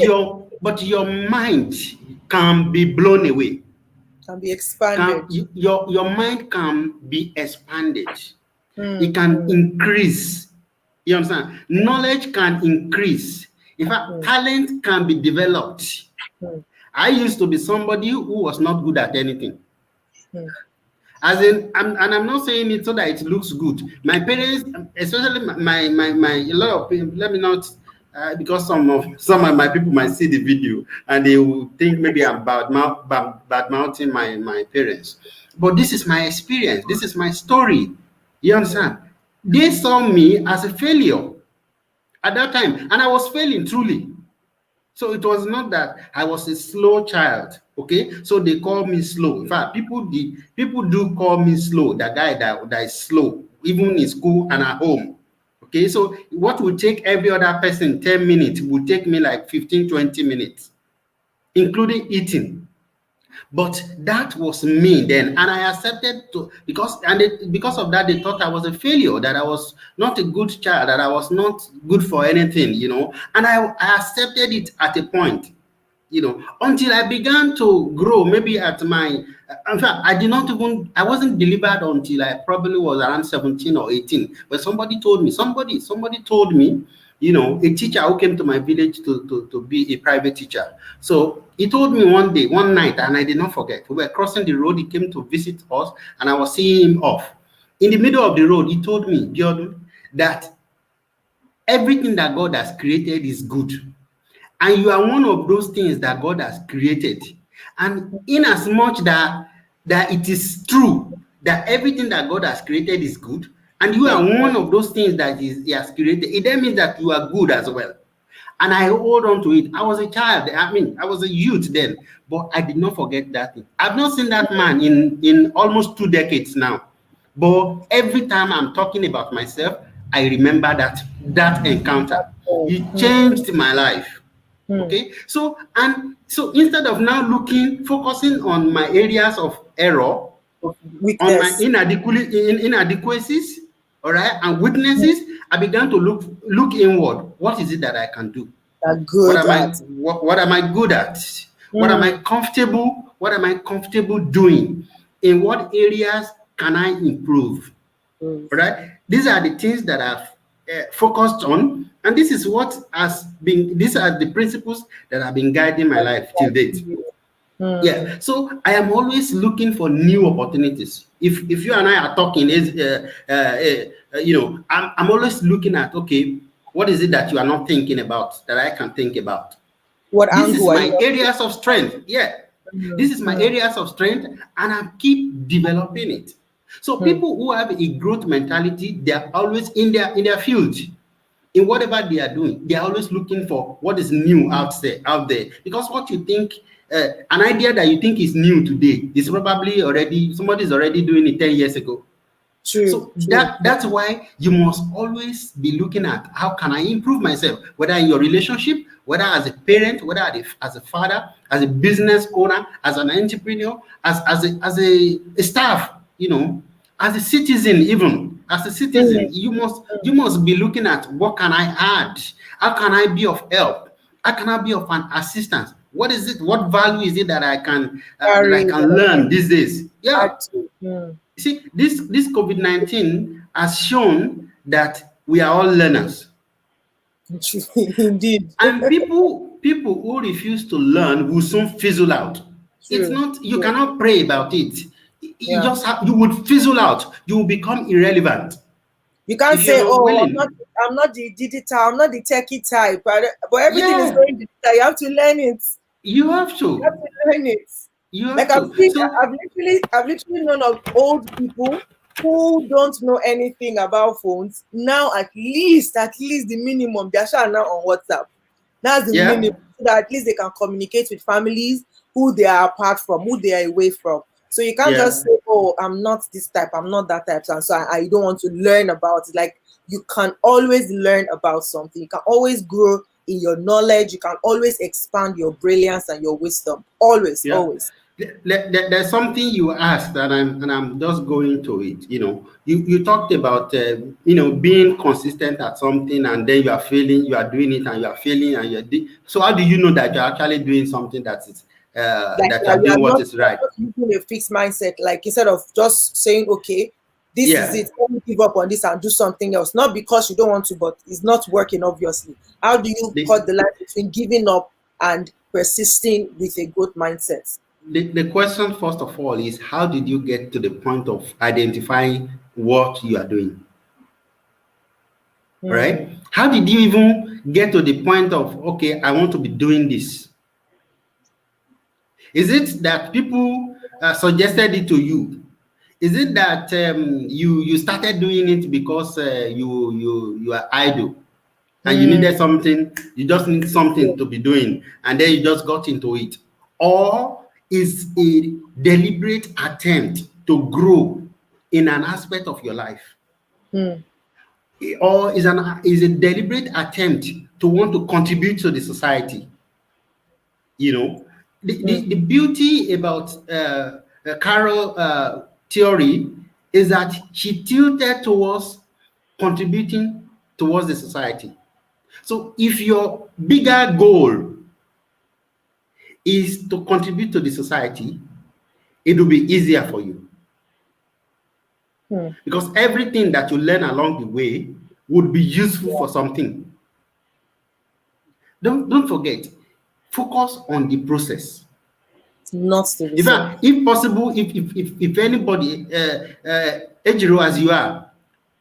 your mind can be blown away. Can be expanded. Your mind can be expanded. It Mm. can Mm. increase. You understand? Knowledge can increase. In fact, Mm. talent can be developed. Mm. I used to be somebody who was not good at anything. Mm. As in, and I'm not saying it so that it looks good. My parents, especially my a lot of people, let me not, because some of my people might see the video and they will think maybe I'm bad mouthing my parents. But this is my experience. This is my story. You Mm. understand? They saw me as a failure at that time, and I was failing truly. So it was not that I was a slow child. Okay, so they call me slow. In fact, people do call me slow. The guy that is slow, even in school and at home. Okay, so what would take every other person 10 minutes would take me like 15, 20 minutes, including eating. But that was me then, and I accepted to, because of that they thought I was a failure, that I was not a good child, that I was not good for anything, and I accepted it at a point, until I began to grow. Maybe in fact, I wasn't delivered until I probably was around 17 or 18. But somebody told me, a teacher who came to my village to be a private teacher. So he told me one night, and I did not forget. We were crossing the road. He came to visit us, and I was seeing him off. In the middle of the road, he told me, Jordan, that everything that God has created is good, and you are one of those things that God has created. And in as much that it is true that everything that God has created is good, and you are one of those things that He has created, it then means that you are good as well. And I hold on to it. I was a child. I mean, I was a youth then, but I did not forget that thing. I've not seen that man in almost 2 decades now. But every time I'm talking about myself, I remember that encounter. Oh. It Mm. changed my life. Mm. Okay, so instead of now focusing on my areas of error, Of on my weakness. inadequacies, all right, and weaknesses, I began to look inward. What is it that I can do? Are What good am I at. what am I good at? Mm. What am I comfortable doing? In what areas can I improve? Mm. All right, these are the things that I've focused on, and these are the principles that have been guiding my life till date. Mm. Yeah, so I am always looking for new opportunities. If you and I are talking, I'm always looking at, okay, what is it that you are not thinking about that I can think about? What This is angle are you my not areas of looking strength. Yeah, at? this Mm. is my Mm. areas of strength, and I keep developing it. So Mm. people who have a growth mentality, they are always in their field, in whatever they are doing. They are always looking for what is new out there, because what you think, an idea that you think is new today is probably already somebody's already doing it 10 years ago. True. So True. that's why you must always be looking at how can I improve myself, whether in your relationship, whether as a parent, whether as a father, as a business owner, as an entrepreneur, as a staff, as a citizen, even as a citizen, Mm. you must be looking at what can I add, how can I be of help, how can I be of an assistance, What is it? What value is it that I Carry can that I learn can these days? add Yeah. to. You see, this COVID-19 has shown that we are all learners. Indeed. And people who refuse to learn will soon fizzle out. It's True. not, you True. cannot pray about it. You Yeah. just have, you would fizzle out. You will become irrelevant You can't if you're say, not "Oh, willing. I'm not the digital, I'm not the techie type," but everything is Yeah, going digital. You have to learn it. you have You have to. to learn it. You Like have to. So I've literally known of old people who don't know anything about phones. Now, at least the minimum, they are sure now on WhatsApp. That's the yeah, minimum, so that at least they can communicate with families who they are apart from, who they are away from. So you can't yeah, just say, "Oh, I'm not this type, I'm not that type," and so I don't want to learn about it. Like, you can always learn about something. You can always grow in your knowledge. You can always expand your brilliance and your wisdom. Always, yeah. always. There's something you asked, and I'm just going to it. You talked about being consistent at something, and then you are failing, you are doing it, and you are failing, and so how do you know that you're actually doing something that is Like, that you are you doing what is are right? not using a fixed mindset. Like, instead of just saying, "Okay, this is Yeah. it, let me give up on this and do something else." Not because you don't want to, but it's not working, obviously. How do you The, cut the line between giving up and persisting with a growth mindset? the question first of all is, how did you get to the point of identifying what you are doing? Hmm. Right? How did you even get to the point of, okay, I want to be doing this? Is it that people suggested it to you? Is it that you started doing it because you are idle and you Hmm. needed something, you just need something to be doing, and then you just got into it? Or is a deliberate attempt to grow in an aspect of your life? Hmm. Or is a deliberate attempt to want to contribute to the society? You know, Hmm. the beauty about Carol theory is that she tilted towards contributing towards the society. So if your bigger goal is to contribute to the society, it will be easier for you, Hmm. because everything that you learn along the way would be useful for something. Don't forget, focus on the process. Not the In result. fact, if possible, if anybody, Ejiro as you are,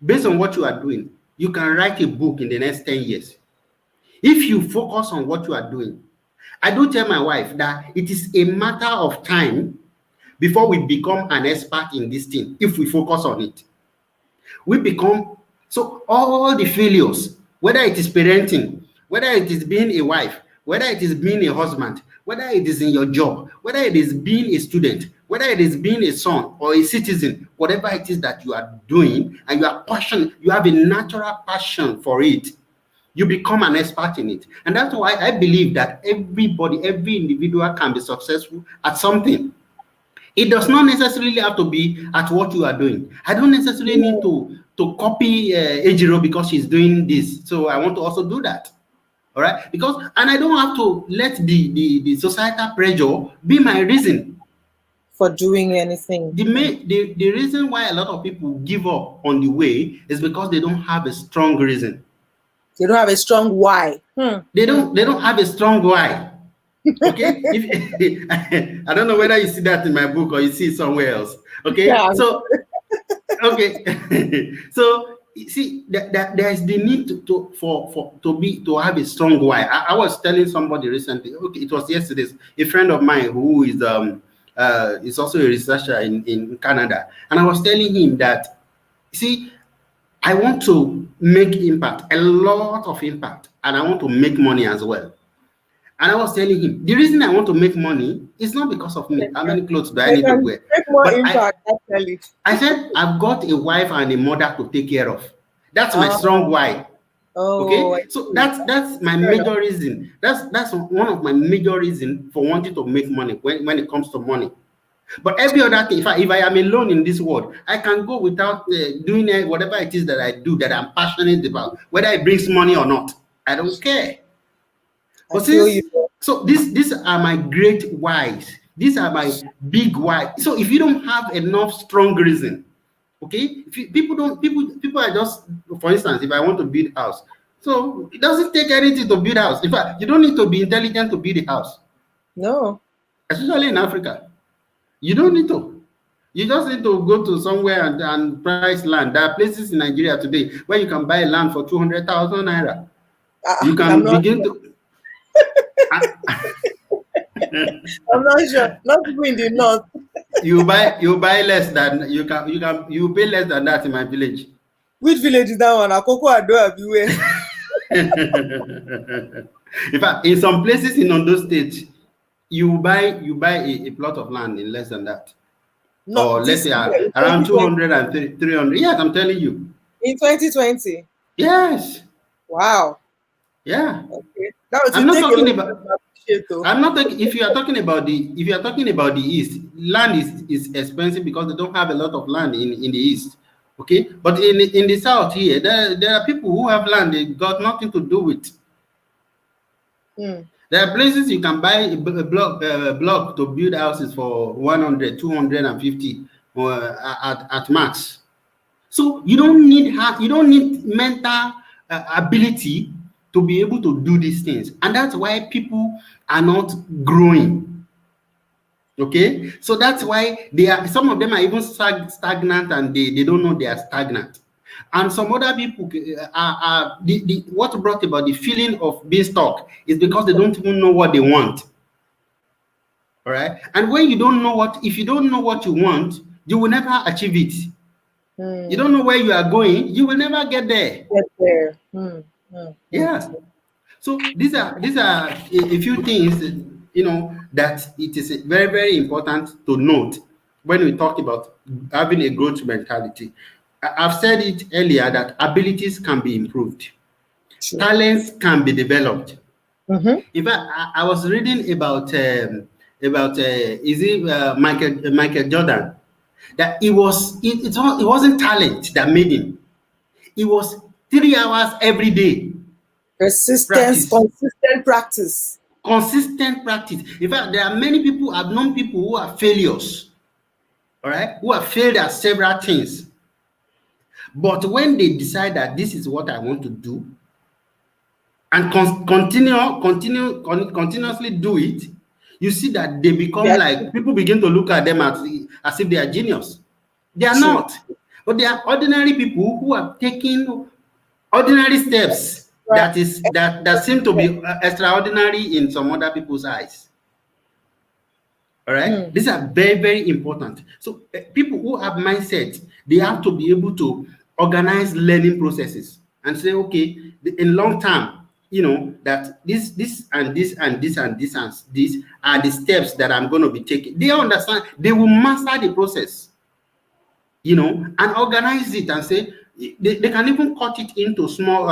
based on what you are doing, you can write a book in the next 10 years. If you focus on what you are doing, I do tell my wife that it is a matter of time before we become an expert in this thing. If we focus on it, we become, so all the failures, whether it is parenting, whether it is being a wife, whether it is being a husband, whether it is in your job, whether it is being a student, whether it is being a son or a citizen, whatever it is that you are doing and you are passionate, you have a natural passion for it, you become an expert in it. And that's why I believe that every individual can be successful at something. It does not necessarily have to be at what you are doing. I don't necessarily need Hmm. to copy Ejiro because she's doing this, so I want to also do that. All right, because, and I don't have to let the societal pressure be my reason. For doing anything. The reason why a lot of people give up on the way is because they don't have a strong reason. They don't have a strong why. Hmm. Hmm. They don't have a strong why. Okay, if I don't know whether you see that in my book or you see it somewhere else. Okay, Yeah. so okay, so you see that there is the need to have a strong why. I was telling somebody recently, okay, it was yesterday, a friend of mine who is also a researcher in Canada, and I was telling him that, see, I want to make impact, a lot of impact, and I want to make money as well. And I was telling him, the reason I want to make money is not because of me. How many clothes do I They need to can wear? make more But impact, actually. I said, I've got a wife and a mother to take care of. That's my strong Oh, why. oh, I Okay, so see. that's my Fair enough. major reason. That's one of my major reasons for wanting to make money when it comes to money. But every other thing, if I am alone in this world, I can go without doing whatever it is that I do that I'm passionate about, whether it brings money or not. I don't care. I But feel since you. So these are my great whys. These are my big why. So if you don't have enough strong reason, okay, if you, people are just, for instance, if I want to build house, so it doesn't take anything to build house. In fact, you don't need to be intelligent to build a house, No. especially in Africa. You don't need to. You just need to go to somewhere and price land. There are places in Nigeria today where you can buy land for 200,000 naira. You I'm can not begin sure. to. I'm not sure. Not even in the north. You buy less than you pay less than that in my village. Which village is that one? Akoko Ado Abiwe. In fact, in some places in Ondo State, you buy a plot of land in less than that, Not or let's this say year, in around 2020. 200 and 300. Yes, I'm telling you. In 2020. Yes, Wow. yeah. Okay. That was I'm to not take a talking long about. time to appreciate though. I'm not talking. If you are talking about the east, land is expensive because they don't have a lot of land in the east. Okay, but in the south here, there are people who have land they got nothing to do with. Hmm. There are places you can buy a block to build houses for 100, 250 at max. So you don't need mental ability to be able to do these things, and that's why people are not growing. Okay, so that's why they are. Some of them are even stagnant, and they don't know they are stagnant. And some other people are what brought about the feeling of being stuck is because they don't even know what they want. All right, and when you don't know what, if you don't know what you want, you will never achieve it. You Hmm. don't know where you are going, you will never get there. Get there. Hmm. Hmm. Hmm. Yeah. So these are a few things, that it is very, very important to note when we talk about having a growth mentality. I've said it earlier that abilities can be improved, True. talents can be developed. Mm-hmm. In fact, I was reading about is it Michael Jordan, that it wasn't talent that made him. It was 3 hours every day Persistence, practice, consistent practice. consistent practice. In fact, there are many people, I've known people who are failures, all right, who have failed at several things. But when they decide that this is what I want to do, and continuously do it, you see that they become Yeah, like, people begin to look at them as if they are genius. They are true. not. But they are ordinary people who are taking ordinary steps Right. that seem to be extraordinary in some other people's eyes. All right, Hmm. these are very, very important. So people who have mindset, they have to be able to organize learning processes and say, okay, in long term, that this and this and this and this and this are the steps that I'm going to be taking. They understand, they will master the process, and organize it and say, they can even cut it into small,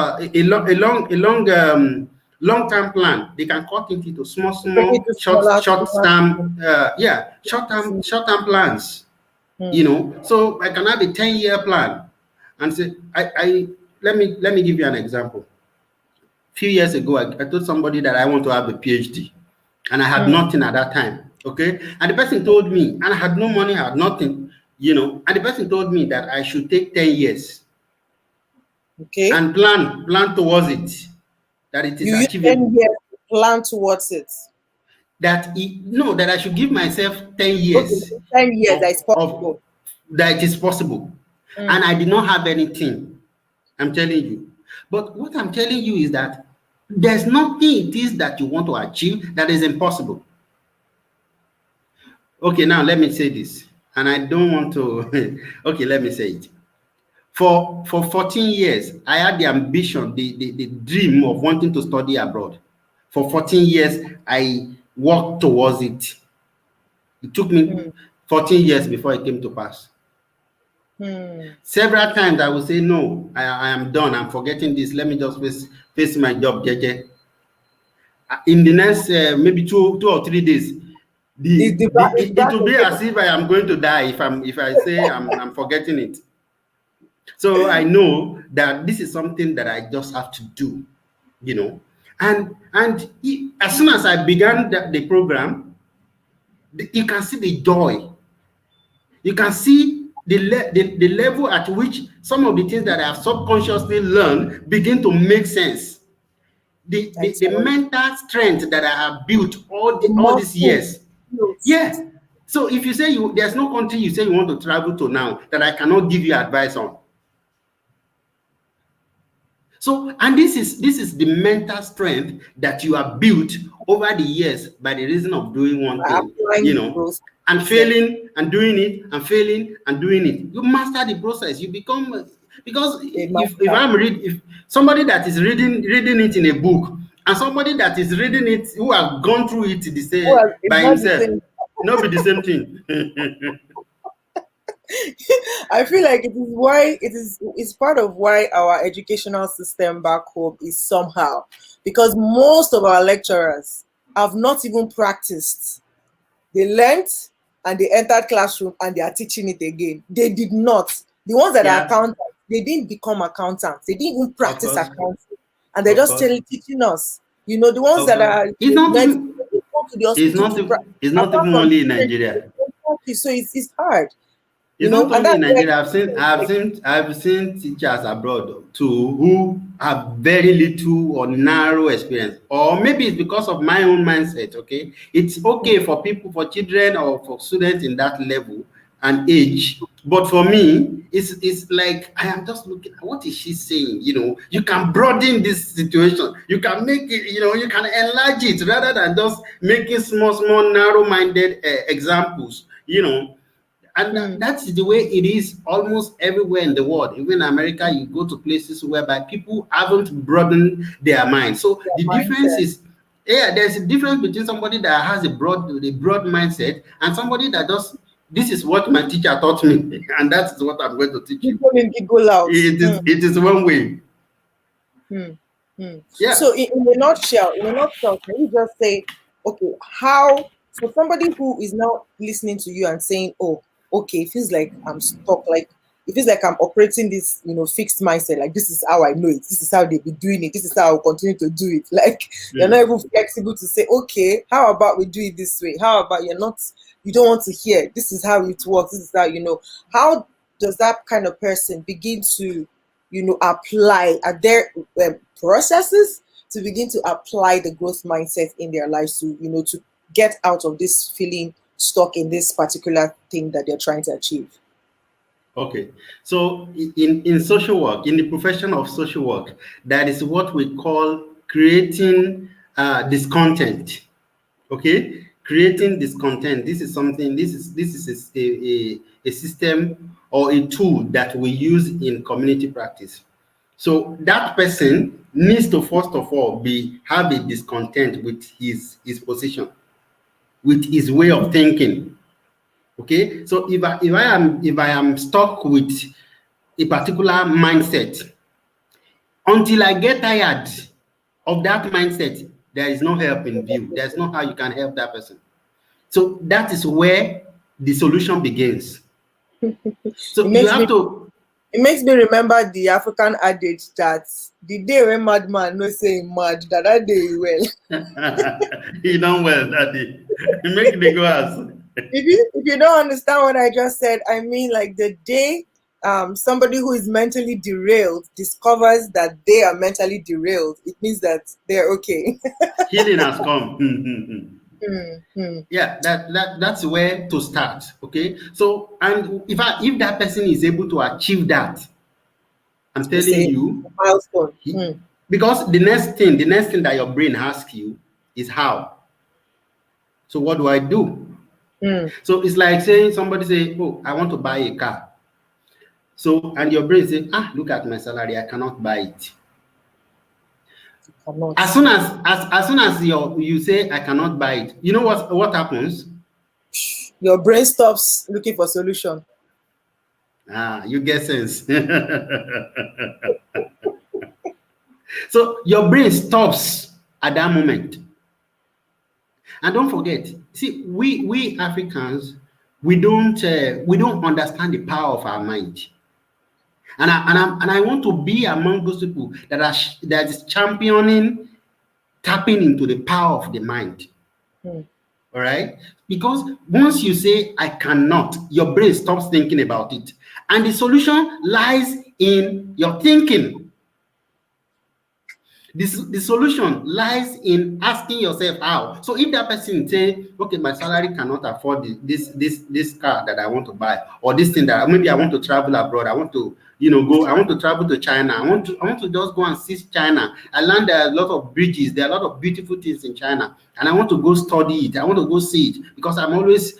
long term plan. They can cut it into Break it small, to smaller, short smaller. term, short term plans. Hmm. So I can have a 10-year plan and say, I let me give you an example. A few years ago, I told somebody that I want to have a PhD, and I had Hmm. nothing at that time. Okay, and the person told me, and I had no money, I had nothing, and the person told me that I should take 10 years Okay. and plan towards it, that it is You use achievable. 10 years to plan towards it. That I should give myself ten Okay, years 10 years that of is of possible. that it is possible, Hmm. and I did not have anything. I'm telling you. But what I'm telling you is that there's nothing it is that you want to achieve that is impossible. Okay, now let me say this, and I don't want to. Okay, let me say it. For 14 years, I had the ambition, the dream of wanting to study abroad. For 14 years, I worked towards it. It took me Hmm. 14 years before it came to pass. Hmm. Several times I would say, no, I am done. I'm forgetting this. Let me just face my job, JJ. In the next maybe 2 or 3 days, It's it back will be again. as if I am going to die if I say I'm forgetting it. So I know that this is something that I just have to do, you know. As soon as I began the program, you can see the joy. You can see the level at which some of the things that I have subconsciously learned begin to make sense. I The tell you. mental strength that I have built The all these muscle years. built. Yeah. So if you say there's no country you say you want to travel to now that I cannot give you advice on. So, and this is the mental strength that you have built over the years by the reason of doing one By thing, applying the growth and mindset. failing and doing it and failing and doing it. You master the process. You become, because A if master. if somebody that is reading it in a book and somebody that is reading it who have gone through it the same Well, it's by not the himself, same. not be the same thing. I feel like it's part of why our educational system back home is somehow, because most of our lecturers have not even practiced. They learnt and they entered classroom and they are teaching it again. They did not. The ones that are Yeah, accountants, they didn't become accountants. They didn't even of practice course, accounting, and they're of just course, teaching us. The ones of that course. are It's not meant to even go to the hospital to it's not apart even from only in training, Nigeria. so it's hard, It's not and only in that's where Nigeria. I've seen teachers abroad too who have very little or narrow experience. Or maybe it's because of my own mindset, okay? It's okay for people, for children or for students in that level and age. But for me, it's like I am just looking at what is she saying? You can broaden this situation. You can make it, you can enlarge it rather than just making small, narrow-minded examples, and mm, that's the way it is almost everywhere in the world. Even in America, you go to places whereby people haven't broadened their mind. So their the difference mindset. is, yeah, there's a difference between somebody that has a broad mindset and somebody that does. This is what my teacher taught me, and that's what I'm going to teach you. Giggle in, giggle out. It is one way. Hmm. Hmm. Yeah. So, in a nutshell, can you just say, okay, how for somebody who is now listening to you and saying, "Oh, okay, it feels like I'm stuck. Like it feels like I'm operating this, fixed mindset. Like this is how I know it. This is how they be doing it. This is how I'll continue to do it. Like you're not Mm. even flexible to say, okay, how about we do it this way? How about you don't want to hear. This is how it works. This is how you know. How does that kind of person begin to apply at their processes to begin to apply the growth mindset in their lives to get out of this feeling stuck in this particular thing that they're trying to achieve? Okay, so in social work, in the profession of social work, that is what we call creating discontent. Okay, creating discontent. This is something. This is a system or a tool that we use in community practice. So that person needs to first of all be have a discontent with his position, with his way of thinking. Okay, so if I am stuck with a particular mindset, until I get tired of that mindset, there is no help in view. There's no how you can help that person. So that is where the solution begins. It So you makes me have to. it makes me remember the African adage that the day when madman no say him mad, that day he well. You done well that day. Make the go ask. If you don't understand what I just said, I mean like the day somebody who is mentally derailed discovers that they are mentally derailed, it means that they're okay. Healing has come. Hmm, hmm. Yeah, that's where to start. Okay, so and if that person is able to achieve that, I'm We telling say you, milestone. he, Hmm, because the next thing that your brain asks you is how. So what do I do? hmm. So it's like saying somebody say, "Oh, I want to buy a car." So and your brain say, "Ah, look at my salary, I cannot buy it." Cannot. As soon as you say I cannot buy it, you know what happens? Your brain stops looking for solution. You get sense. So your brain stops at that moment. And don't forget, see, we Africans, we don't understand the power of our mind. And I want to be among those people that is championing tapping into the power of the mind. Hmm. All right? Because once you say, I cannot, your brain stops thinking about it. And the solution lies in your thinking. The solution lies in asking yourself how. So if that person say, okay, my salary cannot afford this car that I want to buy, or this thing that maybe I want to travel abroad, I want to go, I want to travel to China, I want to just go and see China. I learned there are a lot of bridges, there are a lot of beautiful things in China, and I want to go study it. I want to go see it because I'm always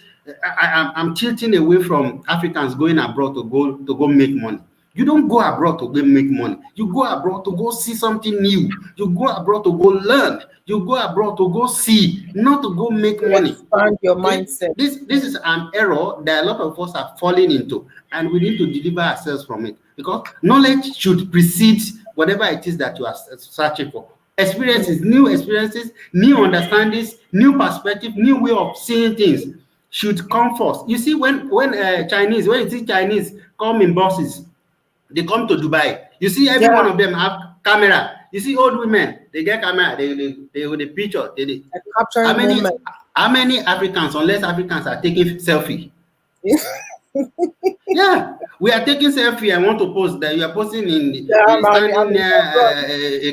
I'm tilting away from Africans going abroad to go make money. You don't go abroad to go make money. You go abroad to go see something new. You go abroad to go learn. You go abroad to go see, not to go make To money. expand your Okay? mindset. This is an error that a lot of us are falling into, and we need to deliver ourselves from it because knowledge should precede whatever it is that you are searching for. Experiences, new understandings, new perspective, new way of seeing things should come first. You see, when you see Chinese come in buses, they come to Dubai. You see, every one Yeah, of them have camera. You see, old women, they get camera. They with the picture. like How capturing many moment. how many Africans, unless Africans are taking selfie? Yeah, we are taking selfie. I want to post that you are posting Yeah, I'm standing in near abroad.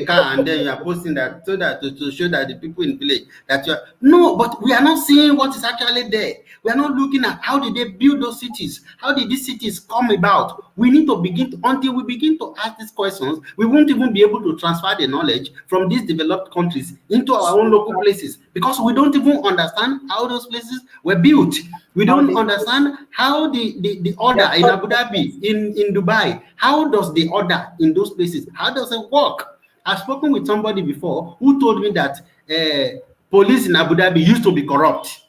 a car, and then you are posting that so that to show that the people in village that you are no, but we are not seeing what is actually there. We are not looking at how did they build those cities, how did these cities come about. We need to begin to, until we begin to ask these questions, we won't even be able to transfer the knowledge from these developed countries into our own local places because we don't even understand how those places were built. We How don't they understand how the order their in thought Abu process. Dhabi, in Dubai, how does the order in those places, how does it work? I've spoken with somebody before who told me that police in Abu Dhabi used to be corrupt.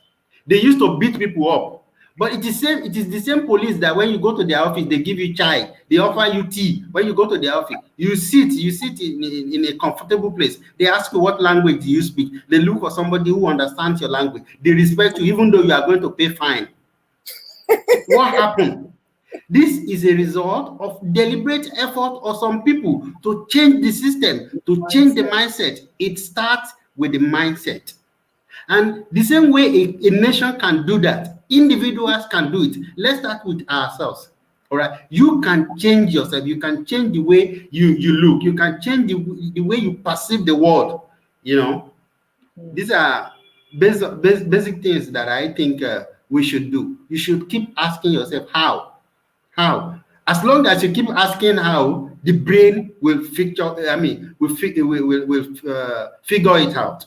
They used to beat people up. But it is the same police that when you go to their office, they give you chai, they offer you tea. When you go to their office, you sit in a comfortable place. They ask you what language do you speak. They look for somebody who understands your language. They respect you, even though you are going to pay fine. What happened? This is a result of deliberate effort of some people to change the system, to change the Mindset. mindset. It starts with the mindset. And the same way a nation can do that, individuals can do it. Let's start with ourselves. All right. You can change yourself. You can change the way you look. You can change the way you perceive the world. You know, these are basic things that I think we should do. You should keep asking yourself how. How? As long as you keep asking how, the brain will figure. I mean, will figure it out.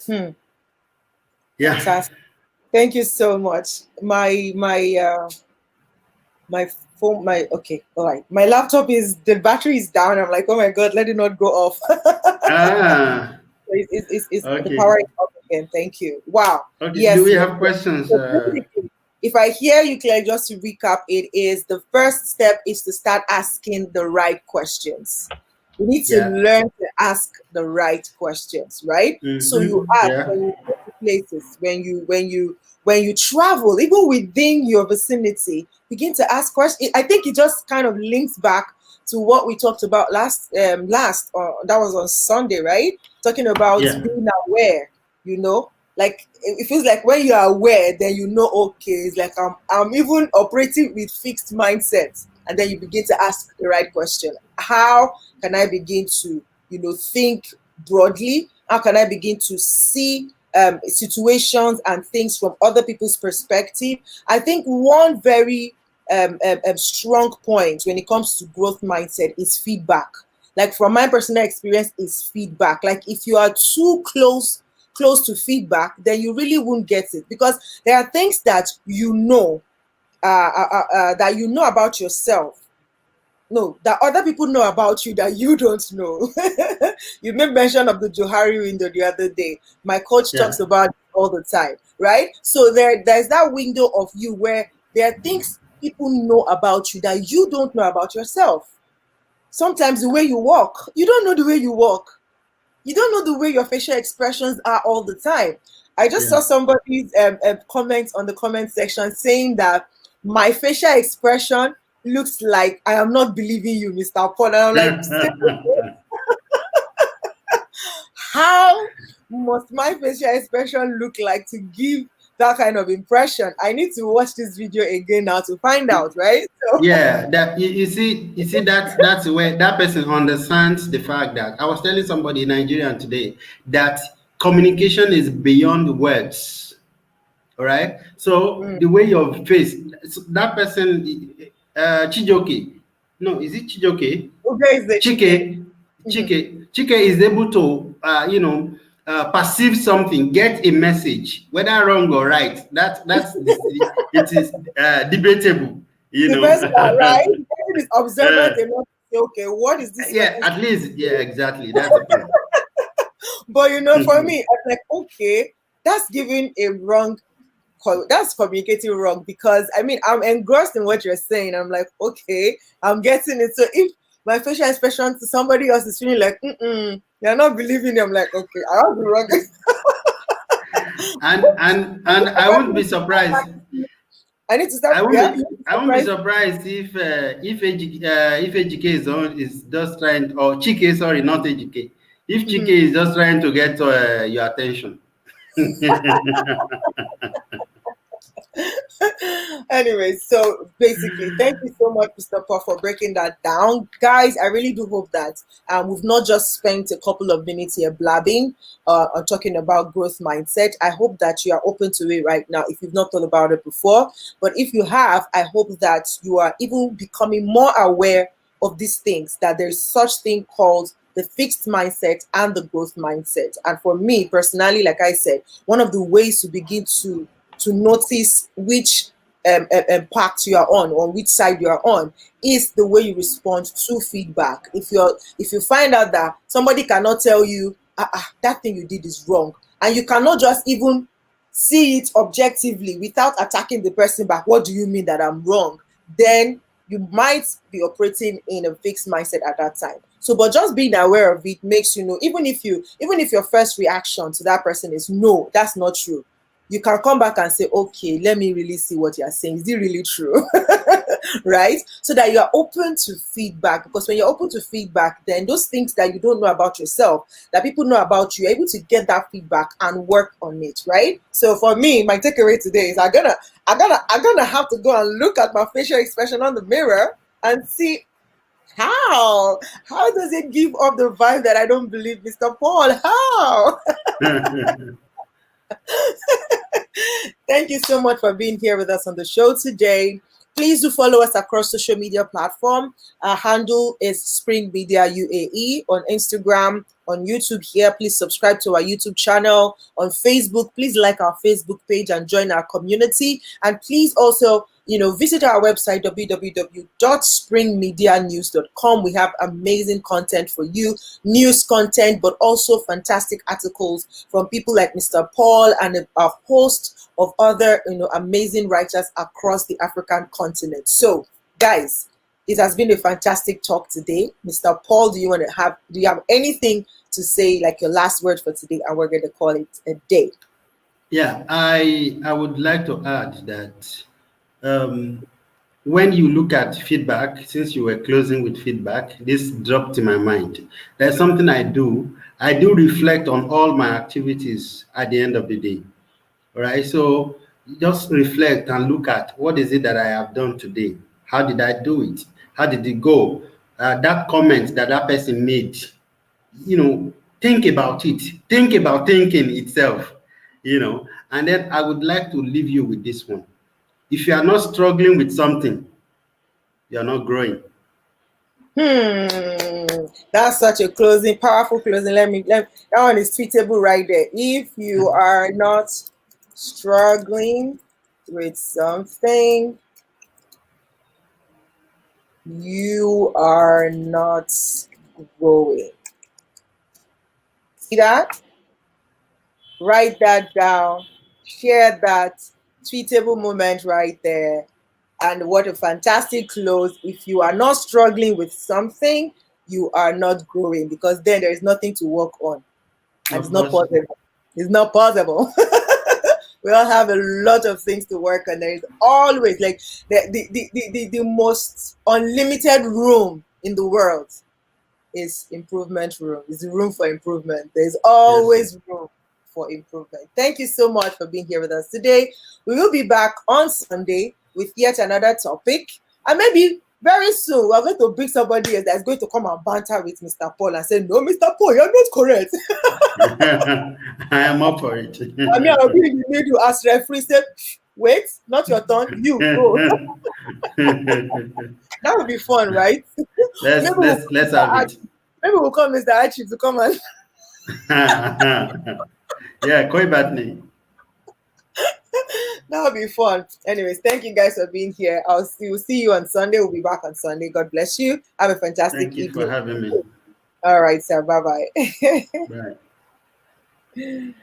Hmm. Yeah. Fantastic. Thank you so much. My phone, my okay, all right. My laptop is the battery is down. I'm like, oh my god, let it not go off. Ah. It's the Okay. power is up again. Thank you. Wow. Okay. Do Yes, we yes, have yes. questions? So basically, if I hear you, Claire, just to recap, it is the first step is to start asking the right questions. We need to Yeah. learn to ask the right questions, right? So you ask Yeah. when you go to places, when you travel, even within your vicinity, begin to ask questions. I think it just kind of links back to what we talked about that was on Sunday, right? Talking about Yeah. being aware, like it feels like when you are aware, then okay, it's like I'm even operating with fixed mindsets, and then you begin to ask the right question. How can I begin to think broadly? How can I begin to see situations and things from other people's perspective? I think one very strong point when it comes to growth mindset is feedback. Like from my personal experience, is feedback. Like if you are too close to feedback, then you really won't get it, because there are things that that you know about yourself, no, that other people know about you that you don't know. You made mention of the Johari window the other day. My coach talks Yeah. about it all the time, right? So there's that window of you where there are things people know about you that you don't know about yourself. Sometimes the way you walk, you don't know the way you walk. You don't know the way your facial expressions are all the time. I just Yeah. saw somebody's comment on the comment section saying that my facial expression looks like I am not believing you, Mr. Paul. And I'm like, how must my facial expression look like to give that kind of impression? I need to watch this video again now to find out, right? So, Yeah, that you see that's where that person understands the fact that I was telling somebody in Nigeria today that communication is beyond words. All right. So mm, the way your face, so that person, Chijoke, no, is it Chijoke? okay, is it chicken? Chike, Mhm. Chike is able to, perceive something, get a message, whether wrong or right. That's this, it is debatable. You The know. person that right, the person is observant Uh, enough to say, okay, what is this yeah, person? at least, yeah, exactly. That's the point. But for me, I'm like, okay, that's giving a wrong that's communicating wrong, because I mean I'm engrossed in what you're saying. I'm like, okay, I'm getting it. So if my facial expression to somebody else is feeling like, you're not believing it, I'm like, okay, I was wrong. And I won't be surprised. I need to start. I won't Yeah, be you need to I won't be surprise. surprised if Ejike is just trying, or Chike, sorry, not Ejike. If Chike Mhm. is just trying to get your attention. Anyway, so basically, thank you so much, Mr. Paul, for breaking that down. Guys, I really do hope that we've not just spent a couple of minutes here blabbing on talking about growth mindset. I hope that you are open to it right now if you've not thought about it before. But if you have, I hope that you are even becoming more aware of these things, that there's such thing called the fixed mindset and the growth mindset. And for me personally, like I said, one of the ways to begin to notice which path you are on, or which side you are on, is the way you respond to feedback. If you find out that somebody cannot tell you, that thing you did is wrong, and you cannot just even see it objectively without attacking the person back, what do you mean that I'm wrong? Then you might be operating in a fixed mindset at that time. So, but just being aware of it makes you know, even if your first reaction to that person is no, that's not true, you can come back and say, okay, let me really see what you're saying. Is it really true? Right? So that you are open to feedback. Because when you're open to feedback, then those things that you don't know about yourself, that people know about you, you're able to get that feedback and work on it, right? So for me, my takeaway today is I'm gonna have to go and look at my facial expression on the mirror and see how does it give off the vibe that I don't believe Mr. Paul? How? Thank you so much for being here with us on the show today. Please do follow us across social media platform. Our handle is Spring Media UAE on Instagram, on YouTube here. Please subscribe to our YouTube channel. On Facebook, please like our Facebook page and join our community. And please also, visit our website www.springmedianews.com. We have amazing content for you, news content, but also fantastic articles from people like Mr. Paul and a host of other amazing writers across the African continent. So, guys, it has been a fantastic talk today. Mr. Paul, do you have anything to say, like your last word for today, and we're going to call it a day? Yeah, I would like to add that, um, when you look at feedback, since you were closing with feedback, this dropped in my mind. There's something I do. I do reflect on all my activities at the end of the day. All right. So just reflect and look at what is it that I have done today. How did I do it? How did it go? That comment that that person made, think about it. Think about thinking itself, And then I would like to leave you with this one. If you are not struggling with something, you are not growing. That's such a powerful closing. That one is tweetable right there. If you are not struggling with something, you are not growing. See that? Write that down. Share that tweetable moment right there. And what a fantastic close. If you are not struggling with something, you are not growing, because then there is nothing to work on. And it's Not not possible. possible. It's not possible. We all have a lot of things to work on. There is always like the most unlimited room in the world is improvement room. Is room for improvement. There's Yes, sir. always room for improvement. Thank you so much for being here with us today. We will be back on Sunday with yet another topic. And maybe very soon we're going to bring somebody else that's going to come and banter with Mr. Paul and say, no, Mr. Paul, you're not correct. I am up for it. I mean, I'll be in the middle as referee say, wait, not your turn, you go. That would be fun, right? Maybe let's we'll let's call let's Mr. have it. Archie. Maybe we'll call Mr. Archie to come and Yeah, कोई बात नहीं. that would be fun. Anyways, thank you guys for being here. We'll see you on Sunday. We'll be back on Sunday. God bless you. Have a fantastic Thank you for evening. having me. All right, sir. Bye bye. Bye.